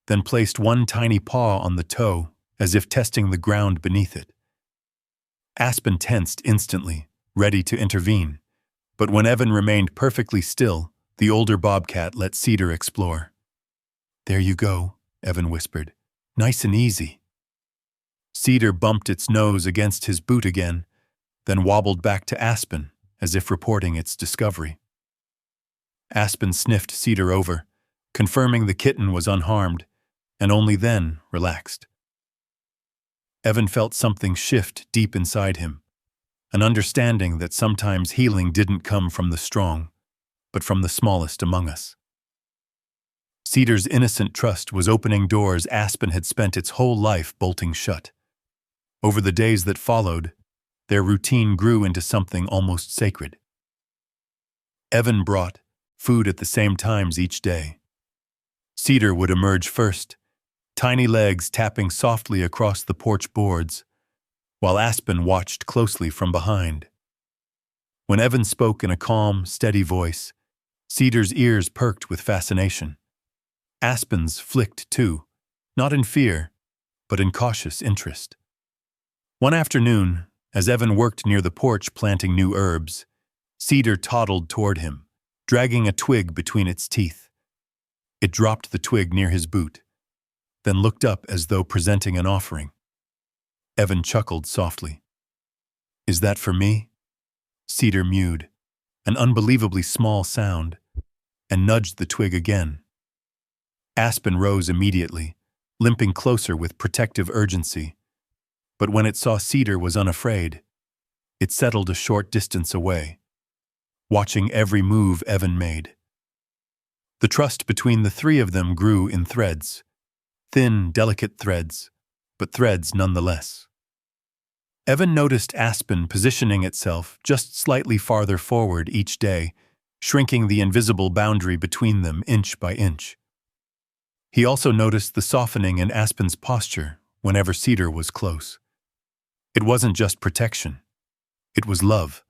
then placed one tiny paw on the toe, as if testing the ground beneath it. Aspen tensed instantly, ready to intervene, but when Evan remained perfectly still, the older bobcat let Cedar explore. "There you go," Evan whispered. "Nice and easy." Cedar bumped its nose against his boot again, then wobbled back to Aspen, as if reporting its discovery. Aspen sniffed Cedar over, confirming the kitten was unharmed, and only then relaxed. Evan felt something shift deep inside him, an understanding that sometimes healing didn't come from the strong, but from the smallest among us. Cedar's innocent trust was opening doors Aspen had spent its whole life bolting shut. Over the days that followed, their routine grew into something almost sacred. Evan brought food at the same times each day. Cedar would emerge first, tiny legs tapping softly across the porch boards, while Aspen watched closely from behind. When Evan spoke in a calm, steady voice, Cedar's ears perked with fascination. Aspen's flicked too, not in fear, but in cautious interest. One afternoon, as Evan worked near the porch planting new herbs, Cedar toddled toward him, dragging a twig between its teeth. It dropped the twig near his boot, then looked up as though presenting an offering. Evan chuckled softly. "Is that for me?" Cedar mewed, an unbelievably small sound, and nudged the twig again. Aspen rose immediately, limping closer with protective urgency. But when it saw Cedar was unafraid, it settled a short distance away, watching every move Evan made. The trust between the three of them grew in threads, thin, delicate threads, but threads nonetheless. Evan noticed Aspen positioning itself just slightly farther forward each day, shrinking the invisible boundary between them inch by inch. He also noticed the softening in Aspen's posture whenever Cedar was close. It wasn't just protection. It was love,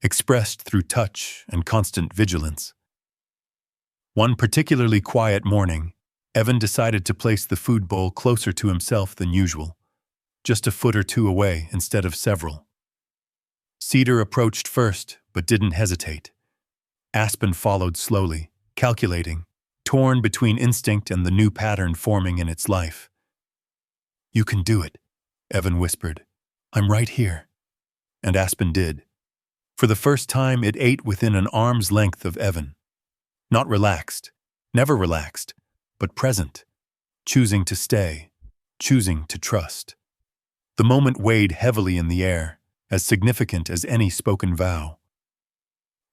expressed through touch and constant vigilance. One particularly quiet morning, Evan decided to place the food bowl closer to himself than usual, just a foot or two away instead of several. Cedar approached first, but didn't hesitate. Aspen followed slowly, calculating, torn between instinct and the new pattern forming in its life. "You can do it," Evan whispered. "I'm right here." And Aspen did. For the first time, it ate within an arm's length of Evan. Not relaxed, never relaxed, but present, choosing to stay, choosing to trust. The moment weighed heavily in the air, as significant as any spoken vow.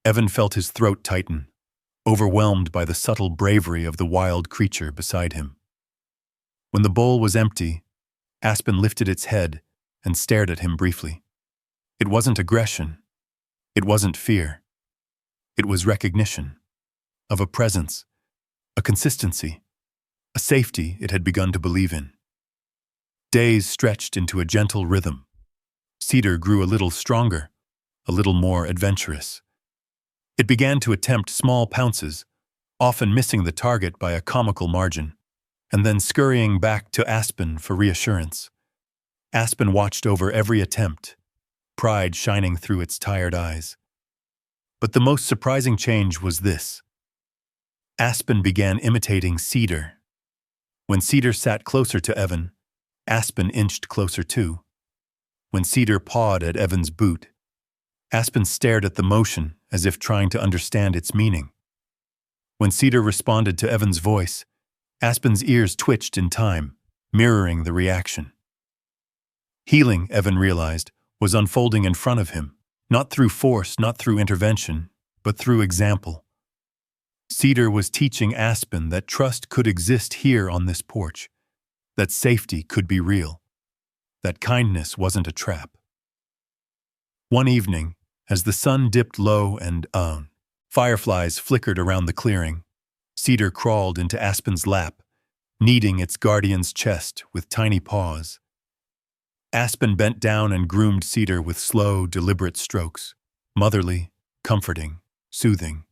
Evan felt his throat tighten, overwhelmed by the subtle bravery of the wild creature beside him. When the bowl was empty, Aspen lifted its head and stared at him briefly. It wasn't aggression. It wasn't fear. It was recognition of a presence, a consistency, a safety it had begun to believe in. Days stretched into a gentle rhythm. Cedar grew a little stronger, a little more adventurous. It began to attempt small pounces, often missing the target by a comical margin, and then scurrying back to Aspen for reassurance. Aspen watched over every attempt, pride shining through its tired eyes. But the most surprising change was this. Aspen began imitating Cedar. When Cedar sat closer to Evan, Aspen inched closer too. When Cedar pawed at Evan's boot, Aspen stared at the motion as if trying to understand its meaning. When Cedar responded to Evan's voice, Aspen's ears twitched in time, mirroring the reaction. Healing, Evan realized, was unfolding in front of him, not through force, not through intervention, but through example. Cedar was teaching Aspen that trust could exist here on this porch, that safety could be real, that kindness wasn't a trap. One evening, as the sun dipped low and fireflies flickered around the clearing, Cedar crawled into Aspen's lap, kneading its guardian's chest with tiny paws. Aspen bent down and groomed Cedar with slow, deliberate strokes, motherly, comforting, soothing.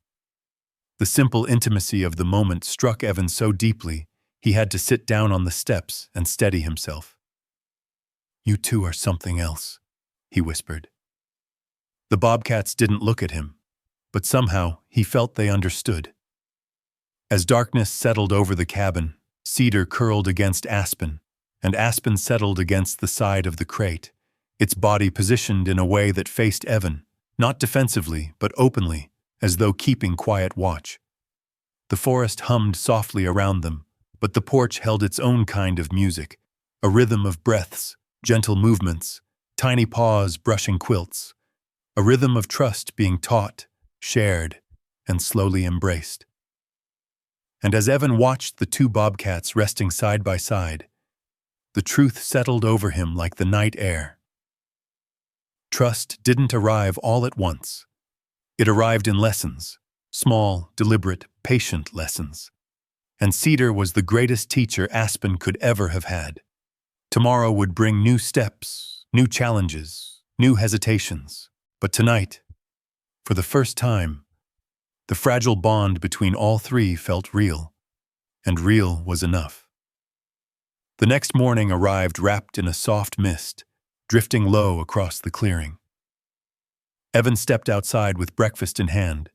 The simple intimacy of the moment struck Evan so deeply, he had to sit down on the steps and steady himself. "You two are something else," he whispered. The bobcats didn't look at him, but somehow he felt they understood. As darkness settled over the cabin, Cedar curled against Aspen, and Aspen settled against the side of the crate, its body positioned in a way that faced Evan, not defensively but openly, as though keeping quiet watch. The forest hummed softly around them, but the porch held its own kind of music, a rhythm of breaths, gentle movements, tiny paws brushing quilts, a rhythm of trust being taught, shared, and slowly embraced. And as Evan watched the two bobcats resting side by side, the truth settled over him like the night air. Trust didn't arrive all at once. It arrived in lessons, small, deliberate, patient lessons. And Cedar was the greatest teacher Aspen could ever have had. Tomorrow would bring new steps, new challenges, new hesitations. But tonight, for the first time, the fragile bond between all three felt real, and real was enough. The next morning arrived wrapped in a soft mist, drifting low across the clearing. Evan stepped outside with breakfast in hand,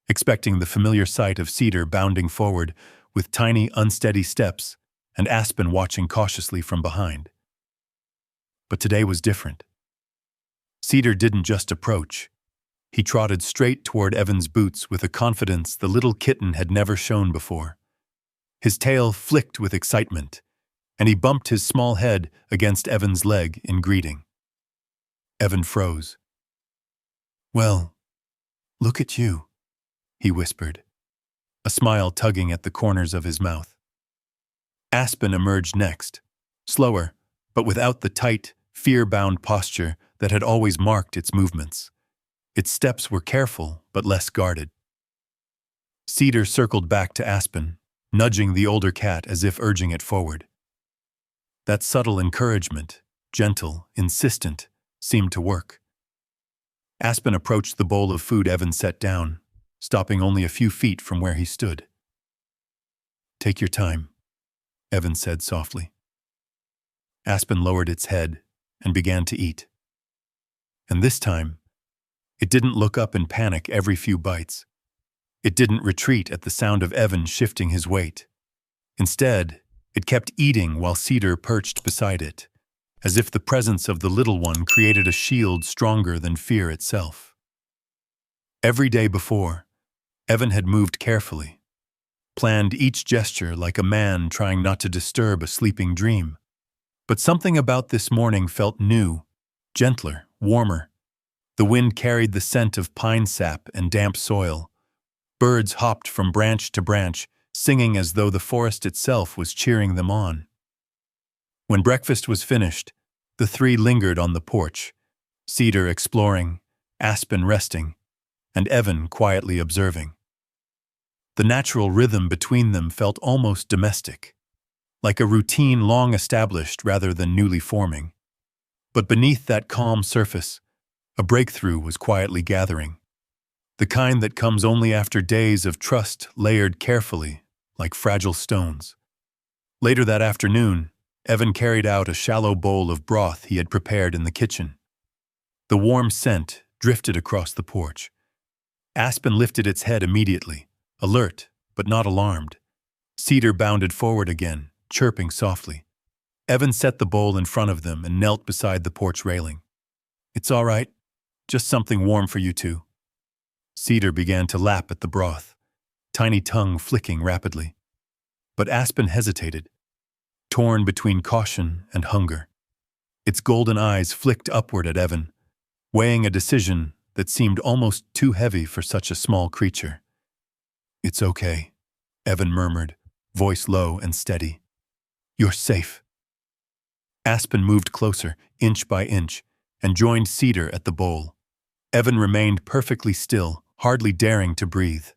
expecting the familiar sight of Cedar bounding forward with tiny, unsteady steps and Aspen watching cautiously from behind. But today was different. Cedar didn't just approach. He trotted straight toward Evan's boots with a confidence the little kitten had never shown before. His tail flicked with excitement, and he bumped his small head against Evan's leg in greeting. Evan froze. "Well, look at you," he whispered, a smile tugging at the corners of his mouth. Aspen emerged next, slower, but without the tight, fear-bound posture that had always marked its movements. Its steps were careful, but less guarded. Cedar circled back to Aspen, nudging the older cat as if urging it forward. That subtle encouragement, gentle, insistent, seemed to work. Aspen approached the bowl of food Evan set down, stopping only a few feet from where he stood. "Take your time," Evan said softly. Aspen lowered its head and began to eat. And this time, it didn't look up in panic every few bites. It didn't retreat at the sound of Evan shifting his weight. Instead, it kept eating while Cedar perched beside it, as if the presence of the little one created a shield stronger than fear itself. Every day before, Evan had moved carefully, planned each gesture like a man trying not to disturb a sleeping dream. But something about this morning felt new, gentler, warmer. The wind carried the scent of pine sap and damp soil. Birds hopped from branch to branch, singing as though the forest itself was cheering them on. When breakfast was finished, the three lingered on the porch, Cedar exploring, Aspen resting, and Evan quietly observing. The natural rhythm between them felt almost domestic, like a routine long established rather than newly forming. But beneath that calm surface, a breakthrough was quietly gathering, the kind that comes only after days of trust layered carefully, like fragile stones. Later that afternoon, Evan carried out a shallow bowl of broth he had prepared in the kitchen. The warm scent drifted across the porch. Aspen lifted its head immediately, alert but not alarmed. Cedar bounded forward again, chirping softly. Evan set the bowl in front of them and knelt beside the porch railing. "It's all right. Just something warm for you two." Cedar began to lap at the broth, tiny tongue flicking rapidly. But Aspen hesitated, torn between caution and hunger. Its golden eyes flicked upward at Evan, weighing a decision that seemed almost too heavy for such a small creature. "It's okay," Evan murmured, voice low and steady. "You're safe." Aspen moved closer, inch by inch, and joined Cedar at the bowl. Evan remained perfectly still, hardly daring to breathe.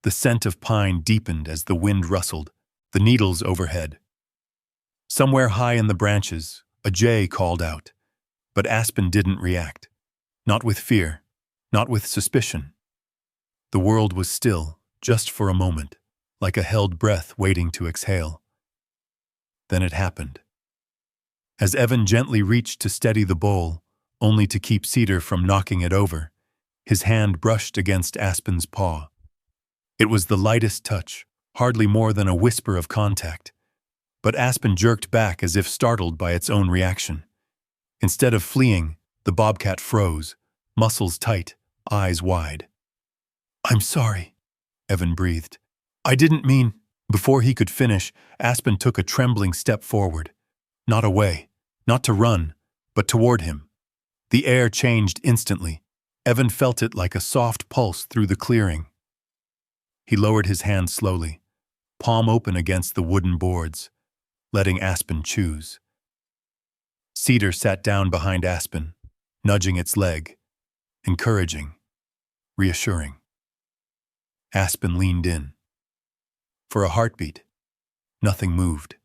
The scent of pine deepened as the wind rustled, the needles overhead. Somewhere high in the branches, a jay called out, but Aspen didn't react. Not with fear, not with suspicion. The world was still, just for a moment, like a held breath waiting to exhale. Then it happened. As Evan gently reached to steady the bowl, only to keep Cedar from knocking it over, his hand brushed against Aspen's paw. It was the lightest touch, hardly more than a whisper of contact, but Aspen jerked back as if startled by its own reaction. Instead of fleeing, the bobcat froze, muscles tight, eyes wide. "I'm sorry," Evan breathed. "I didn't mean—" Before he could finish, Aspen took a trembling step forward. Not away, not to run, but toward him. The air changed instantly. Evan felt it like a soft pulse through the clearing. He lowered his hand slowly, palm open against the wooden boards, letting Aspen choose. Cedar sat down behind Aspen, nudging its leg, encouraging, reassuring. Aspen leaned in. For a heartbeat, nothing moved.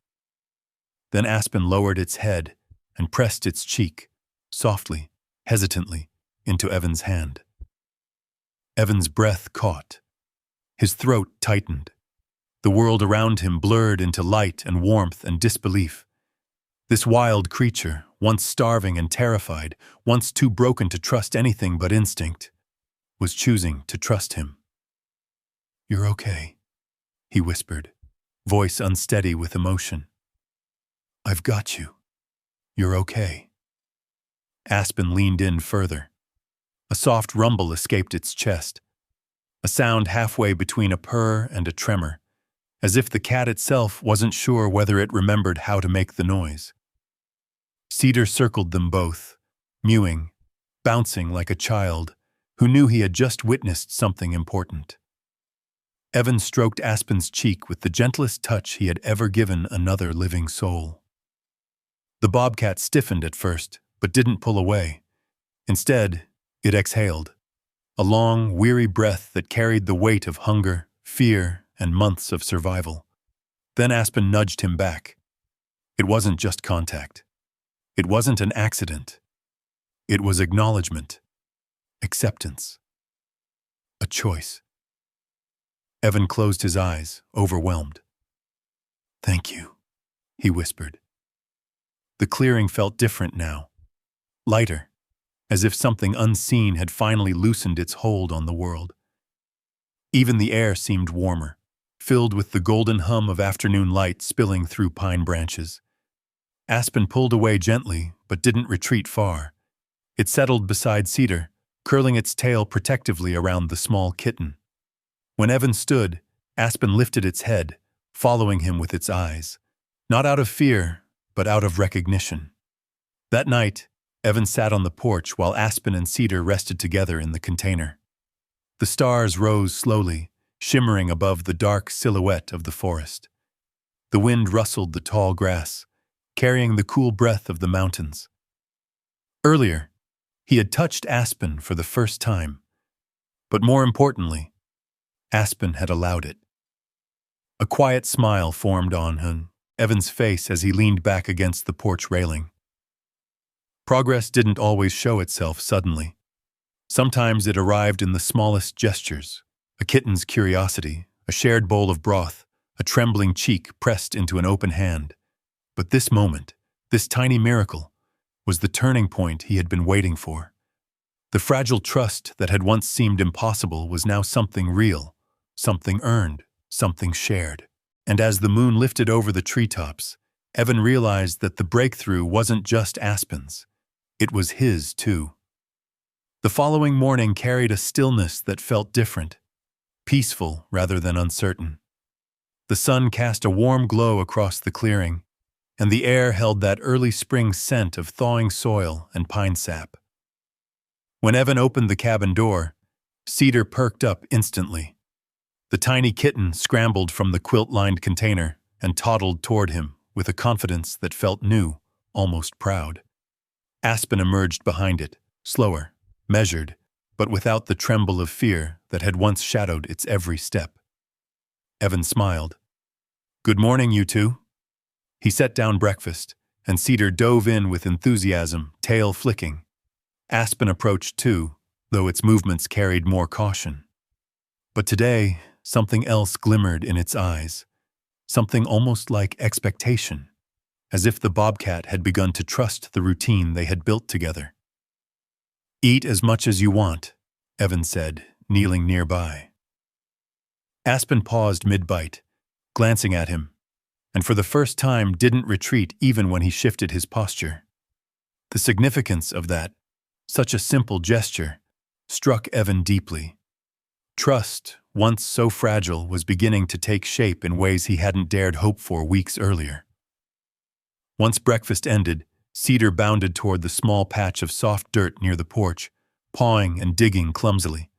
Then Aspen lowered its head and pressed its cheek, softly, hesitantly, into Evan's hand. Evan's breath caught. His throat tightened. The world around him blurred into light and warmth and disbelief. This wild creature, once starving and terrified, once too broken to trust anything but instinct, was choosing to trust him. "You're okay," he whispered, voice unsteady with emotion. "I've got you. You're okay." Aspen leaned in further. A soft rumble escaped its chest, a sound halfway between a purr and a tremor, as if the cat itself wasn't sure whether it remembered how to make the noise. Cedar circled them both, mewing, bouncing like a child who knew he had just witnessed something important. Evan stroked Aspen's cheek with the gentlest touch he had ever given another living soul. The bobcat stiffened at first, but didn't pull away. Instead, it exhaled, a long, weary breath that carried the weight of hunger, fear, and months of survival. Then Aspen nudged him back. It wasn't just contact. It wasn't an accident. It was acknowledgement, acceptance, a choice. Evan closed his eyes, overwhelmed. "Thank you," he whispered. The clearing felt different now, lighter, as if something unseen had finally loosened its hold on the world. Even the air seemed warmer, filled with the golden hum of afternoon light spilling through pine branches. Aspen pulled away gently, but didn't retreat far. It settled beside Cedar, curling its tail protectively around the small kitten. When Evan stood, Aspen lifted its head, following him with its eyes, not out of fear, but out of recognition. That night, Evan sat on the porch while Aspen and Cedar rested together in the container. The stars rose slowly, shimmering above the dark silhouette of the forest. The wind rustled the tall grass, carrying the cool breath of the mountains. Earlier, he had touched Aspen for the first time, but more importantly, Aspen had allowed it. A quiet smile formed on Evan's face as he leaned back against the porch railing. Progress didn't always show itself suddenly. Sometimes it arrived in the smallest gestures: a kitten's curiosity, a shared bowl of broth, a trembling cheek pressed into an open hand. But this moment, this tiny miracle, was the turning point he had been waiting for. The fragile trust that had once seemed impossible was now something real, something earned, something shared. And as the moon lifted over the treetops, Evan realized that the breakthrough wasn't just Aspen's. It was his, too. The following morning carried a stillness that felt different, peaceful rather than uncertain. The sun cast a warm glow across the clearing, and the air held that early spring scent of thawing soil and pine sap. When Evan opened the cabin door, Cedar perked up instantly. The tiny kitten scrambled from the quilt-lined container and toddled toward him with a confidence that felt new, almost proud. Aspen emerged behind it, slower, measured, but without the tremble of fear that had once shadowed its every step. Evan smiled. "Good morning, you two." He set down breakfast, and Cedar dove in with enthusiasm, tail flicking. Aspen approached too, though its movements carried more caution. But today, something else glimmered in its eyes, something almost like expectation, as if the bobcat had begun to trust the routine they had built together. "Eat as much as you want," Evan said, kneeling nearby. Aspen paused mid-bite, glancing at him, and for the first time didn't retreat even when he shifted his posture. The significance of that, such a simple gesture, struck Evan deeply. Trust, once so fragile, was beginning to take shape in ways he hadn't dared hope for weeks earlier. Once breakfast ended, Cedar bounded toward the small patch of soft dirt near the porch, pawing and digging clumsily.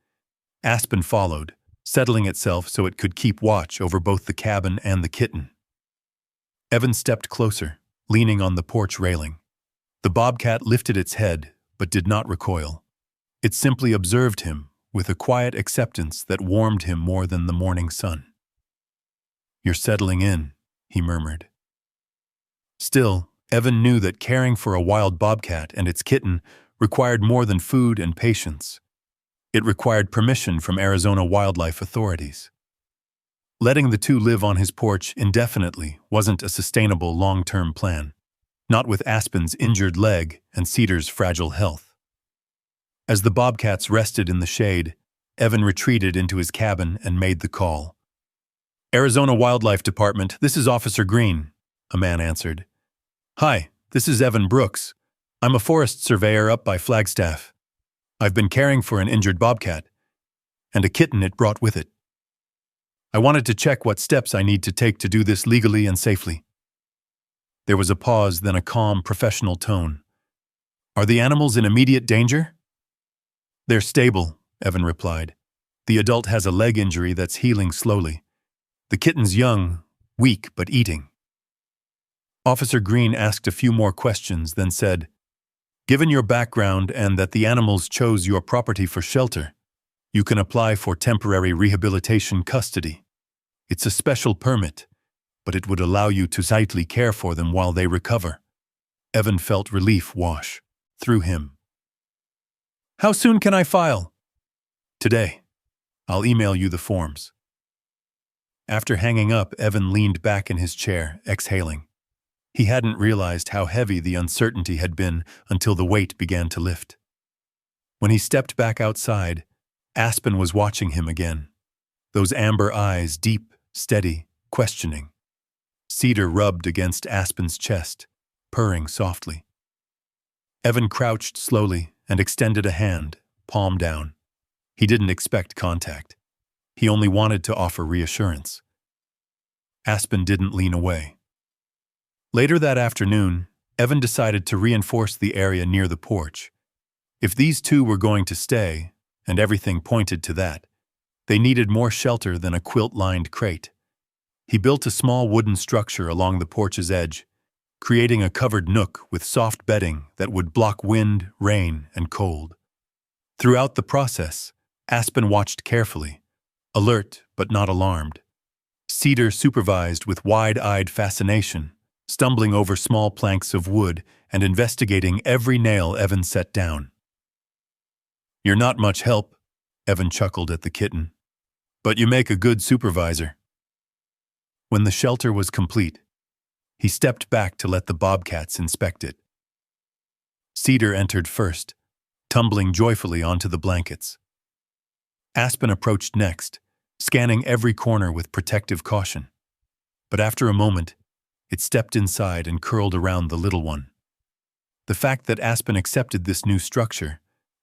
Aspen followed, settling itself so it could keep watch over both the cabin and the kitten. Evan stepped closer, leaning on the porch railing. The bobcat lifted its head, but did not recoil. It simply observed him, with a quiet acceptance that warmed him more than the morning sun. "You're settling in," he murmured. Still, Evan knew that caring for a wild bobcat and its kitten required more than food and patience. It required permission from Arizona wildlife authorities. Letting the two live on his porch indefinitely wasn't a sustainable long-term plan, not with Aspen's injured leg and Cedar's fragile health. As the bobcats rested in the shade, Evan retreated into his cabin and made the call. "Arizona Wildlife Department, this is Officer Green," a man answered. "Hi, this is Evan Brooks. I'm a forest surveyor up by Flagstaff. I've been caring for an injured bobcat, and a kitten it brought with it. I wanted to check what steps I need to take to do this legally and safely." There was a pause, then a calm, professional tone. "Are the animals in immediate danger?" "They're stable," Evan replied. "The adult has a leg injury that's healing slowly. The kitten's young, weak, but eating." Officer Green asked a few more questions, then said, "Given your background and that the animals chose your property for shelter, you can apply for temporary rehabilitation custody. It's a special permit, but it would allow you to tightly care for them while they recover. Evan felt relief wash through him. How soon can I file? Today. I'll email you the forms. After hanging up, Evan leaned back in his chair, exhaling. He hadn't realized how heavy the uncertainty had been until the weight began to lift. When he stepped back outside, Aspen was watching him again. Those amber eyes, deep, steady, questioning. Cedar rubbed against Aspen's chest, purring softly. Evan crouched slowly and extended a hand, palm down. He didn't expect contact. He only wanted to offer reassurance. Aspen didn't lean away. Later that afternoon, Evan decided to reinforce the area near the porch. If these two were going to stay, and everything pointed to that, they needed more shelter than a quilt-lined crate. He built a small wooden structure along the porch's edge, creating a covered nook with soft bedding that would block wind, rain, and cold. Throughout the process, Aspen watched carefully, alert but not alarmed. Cedar supervised with wide-eyed fascination, stumbling over small planks of wood and investigating every nail Evan set down. "You're not much help," Evan chuckled at the kitten, "but you make a good supervisor." When the shelter was complete, he stepped back to let the bobcats inspect it. Cedar entered first, tumbling joyfully onto the blankets. Aspen approached next, scanning every corner with protective caution. But after a moment, it stepped inside and curled around the little one. The fact that Aspen accepted this new structure,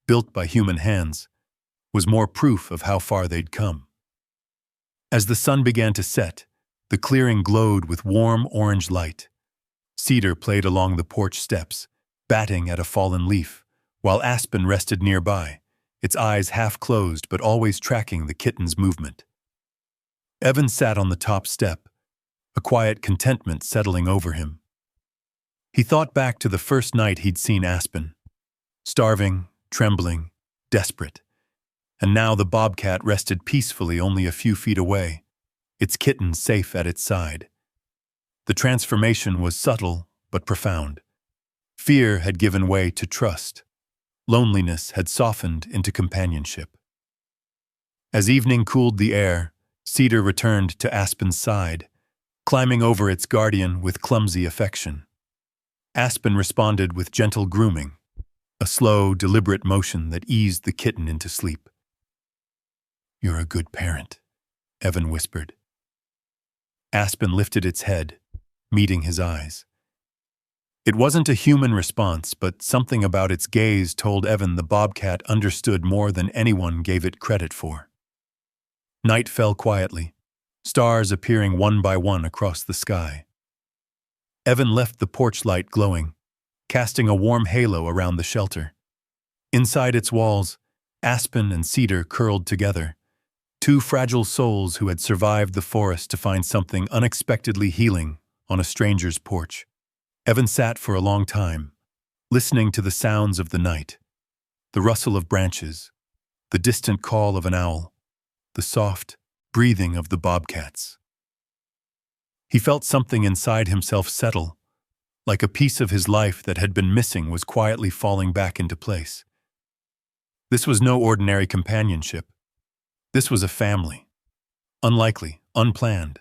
built by human hands, was more proof of how far they'd come. As the sun began to set, the clearing glowed with warm orange light. Cedar played along the porch steps, batting at a fallen leaf, while Aspen rested nearby, its eyes half closed but always tracking the kitten's movement. Evan sat on the top step, a quiet contentment settling over him. He thought back to the first night he'd seen Aspen, starving, trembling, desperate. And now the bobcat rested peacefully only a few feet away, its kitten safe at its side. The transformation was subtle but profound. Fear had given way to trust. Loneliness had softened into companionship. As evening cooled the air, Cedar returned to Aspen's side, climbing over its guardian with clumsy affection. Aspen responded with gentle grooming, a slow, deliberate motion that eased the kitten into sleep. "You're a good parent," Evan whispered. Aspen lifted its head, meeting his eyes. It wasn't a human response, but something about its gaze told Evan the bobcat understood more than anyone gave it credit for. Night fell quietly, stars appearing one by one across the sky. Evan left the porch light glowing, casting a warm halo around the shelter. Inside its walls, Aspen and Cedar curled together, two fragile souls who had survived the forest to find something unexpectedly healing on a stranger's porch. Evan sat for a long time, listening to the sounds of the night, the rustle of branches, the distant call of an owl, the soft breathing of the bobcats. He felt something inside himself settle, like a piece of his life that had been missing was quietly falling back into place. This was no ordinary companionship. This was a family. Unlikely, unplanned,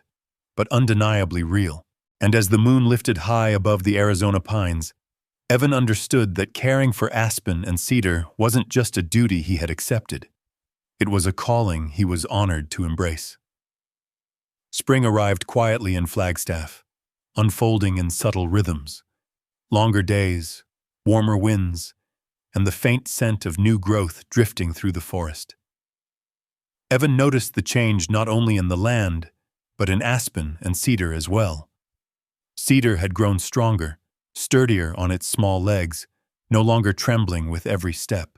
but undeniably real. And as the moon lifted high above the Arizona pines, Evan understood that caring for Aspen and Cedar wasn't just a duty he had accepted. It was a calling he was honored to embrace. Spring arrived quietly in Flagstaff, unfolding in subtle rhythms. Longer days, warmer winds, and the faint scent of new growth drifting through the forest. Evan noticed the change not only in the land, but in Aspen and Cedar as well. Cedar had grown stronger, sturdier on its small legs, no longer trembling with every step.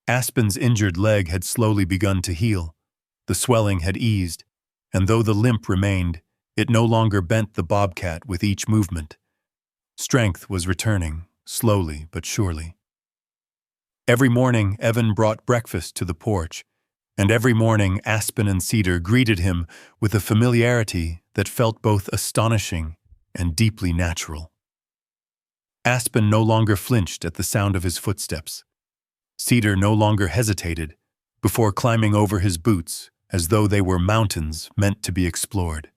Aspen's injured leg had slowly begun to heal. The swelling had eased, and though the limp remained, it no longer bent the bobcat with each movement. Strength was returning, slowly but surely. Every morning, Evan brought breakfast to the porch, and every morning Aspen and Cedar greeted him with a familiarity that felt both astonishing and deeply natural. Aspen no longer flinched at the sound of his footsteps. Cedar no longer hesitated before climbing over his boots as though they were mountains meant to be explored.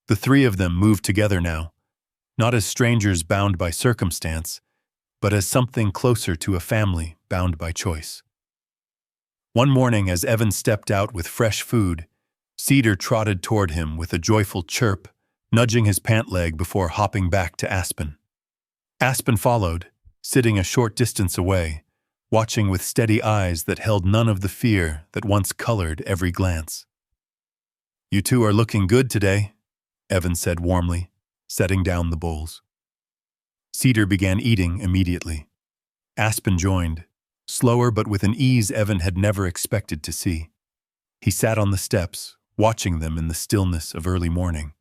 The three of them moved together now, not as strangers bound by circumstance, but as something closer to a family bound by choice. One morning, as Evan stepped out with fresh food, Cedar trotted toward him with a joyful chirp, nudging his pant leg before hopping back to Aspen. Aspen followed, sitting a short distance away, watching with steady eyes that held none of the fear that once colored every glance. "You two are looking good today," Evan said warmly, setting down the bowls. Cedar began eating immediately. Aspen joined, slower but with an ease Evan had never expected to see. He sat on the steps, watching them in the stillness of early morning.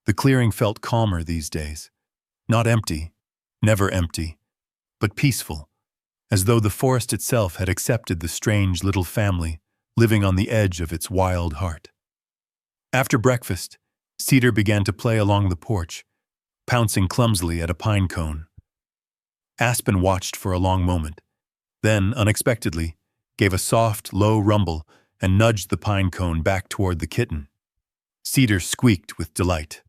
The clearing felt calmer these days. Not empty, never empty, but peaceful, as though the forest itself had accepted the strange little family living on the edge of its wild heart. After breakfast, Cedar began to play along the porch, pouncing clumsily at a pine cone. Aspen watched for a long moment, then, unexpectedly, gave a soft, low rumble and nudged the pine cone back toward the kitten. Cedar squeaked with delight.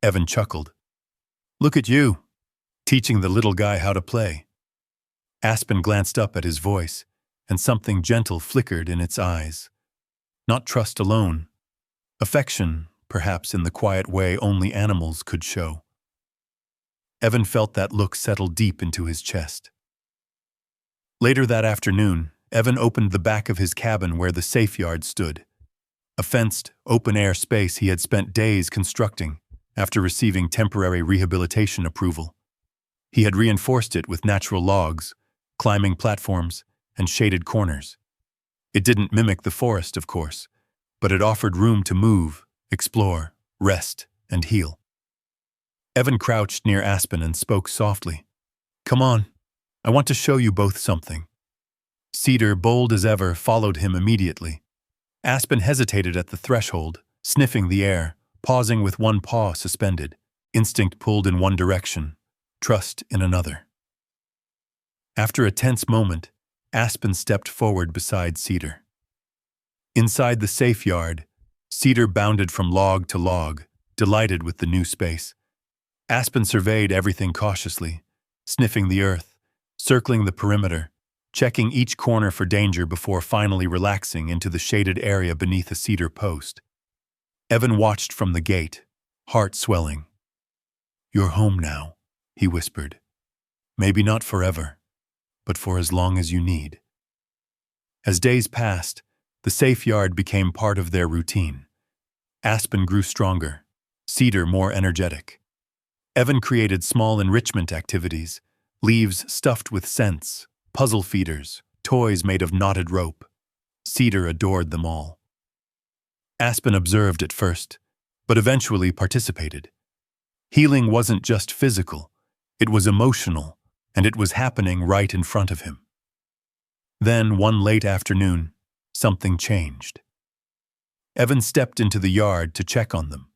Evan chuckled. "Look at you, teaching the little guy how to play." Aspen glanced up at his voice, and something gentle flickered in its eyes. Not trust alone. Affection, perhaps in the quiet way only animals could show. Evan felt that look settle deep into his chest. Later that afternoon, Evan opened the back of his cabin where the safe yard stood, a fenced, open-air space he had spent days constructing after receiving temporary rehabilitation approval. He had reinforced it with natural logs, climbing platforms, and shaded corners. It didn't mimic the forest, of course, but it offered room to move, explore, rest, and heal. Evan crouched near Aspen and spoke softly. "Come on, I want to show you both something." Cedar, bold as ever, followed him immediately. Aspen hesitated at the threshold, sniffing the air, pausing with one paw suspended, instinct pulled in one direction, trust in another. After a tense moment, Aspen stepped forward beside Cedar. Inside the safe yard, Cedar bounded from log to log, delighted with the new space. Aspen surveyed everything cautiously, sniffing the earth, circling the perimeter, checking each corner for danger before finally relaxing into the shaded area beneath a cedar post. Evan watched from the gate, heart swelling. "You're home now," he whispered. "Maybe not forever, but for as long as you need." As days passed, the safe yard became part of their routine. Aspen grew stronger, Cedar more energetic. Evan created small enrichment activities, leaves stuffed with scents, puzzle feeders, toys made of knotted rope. Cedar adored them all. Aspen observed at first, but eventually participated. Healing wasn't just physical, it was emotional, and it was happening right in front of him. Then, one late afternoon, something changed. Evan stepped into the yard to check on them.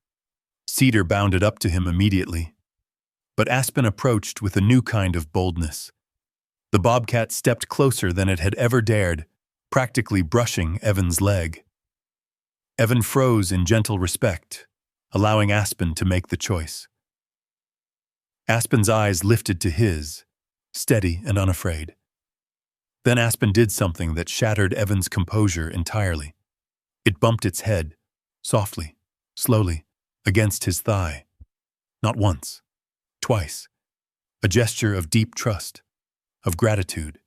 Cedar bounded up to him immediately. But Aspen approached with a new kind of boldness. The bobcat stepped closer than it had ever dared, practically brushing Evan's leg. Evan froze in gentle respect, allowing Aspen to make the choice. Aspen's eyes lifted to his, steady and unafraid. Then Aspen did something that shattered Evan's composure entirely. It bumped its head, softly, slowly, against his thigh. Not once, twice. A gesture of deep trust, of gratitude,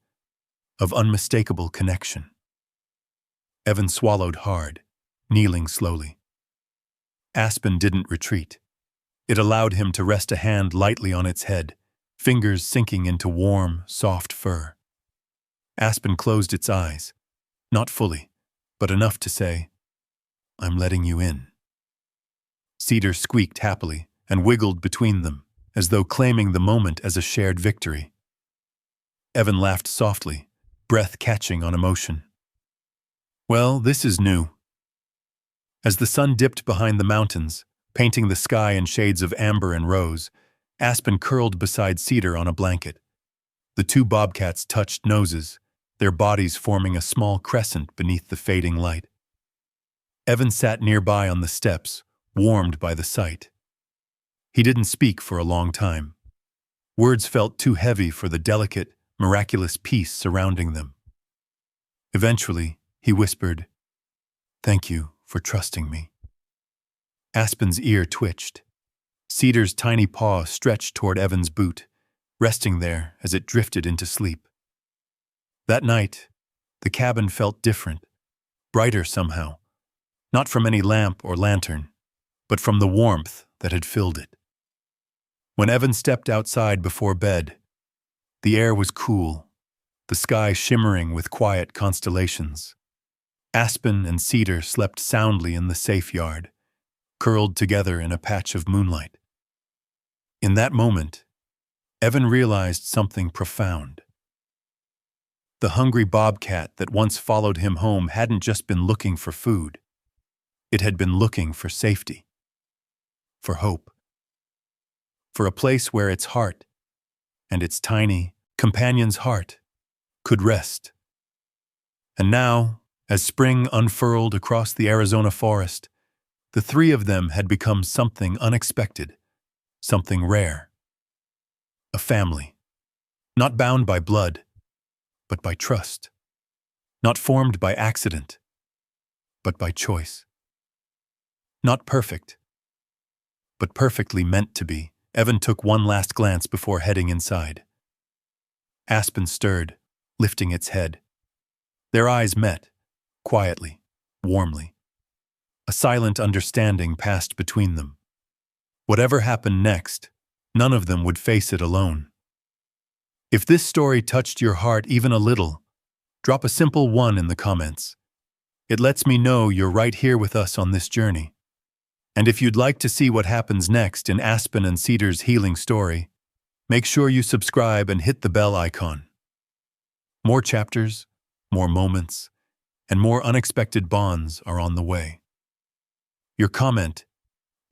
of unmistakable connection. Evan swallowed hard, kneeling slowly. Aspen didn't retreat. It allowed him to rest a hand lightly on its head, fingers sinking into warm, soft fur. Aspen closed its eyes, not fully, but enough to say, "I'm letting you in." Cedar squeaked happily and wiggled between them, as though claiming the moment as a shared victory. Evan laughed softly, breath catching on emotion. "Well, this is new." As the sun dipped behind the mountains, painting the sky in shades of amber and rose, Aspen curled beside Cedar on a blanket. The two bobcats touched noses, their bodies forming a small crescent beneath the fading light. Evan sat nearby on the steps, warmed by the sight. He didn't speak for a long time. Words felt too heavy for the delicate, miraculous peace surrounding them. Eventually, he whispered, "Thank you for trusting me." Aspen's ear twitched. Cedar's tiny paw stretched toward Evan's boot, resting there as it drifted into sleep. That night, the cabin felt different, brighter somehow, not from any lamp or lantern, but from the warmth that had filled it. When Evan stepped outside before bed, the air was cool, the sky shimmering with quiet constellations. Aspen and Cedar slept soundly in the safe yard, curled together in a patch of moonlight. In that moment, Evan realized something profound. The hungry bobcat that once followed him home hadn't just been looking for food. It had been looking for safety, for hope, for a place where its heart, and its tiny companion's heart, could rest. And now, as spring unfurled across the Arizona forest, the three of them had become something unexpected, something rare. A family, not bound by blood, but by trust. Not formed by accident, but by choice. Not perfect, but perfectly meant to be. Evan took one last glance before heading inside. Aspen stirred, lifting its head. Their eyes met, quietly, warmly. A silent understanding passed between them. Whatever happened next, none of them would face it alone. If this story touched your heart even a little, drop a simple 1 in the comments. It lets me know you're right here with us on this journey. And if you'd like to see what happens next in Aspen and Cedar's healing story, make sure you subscribe and hit the bell icon. More chapters, more moments, and more unexpected bonds are on the way. Your comment,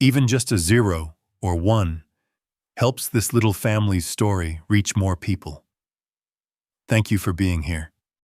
even just a 0 or 1, helps this little family's story reach more people. Thank you for being here.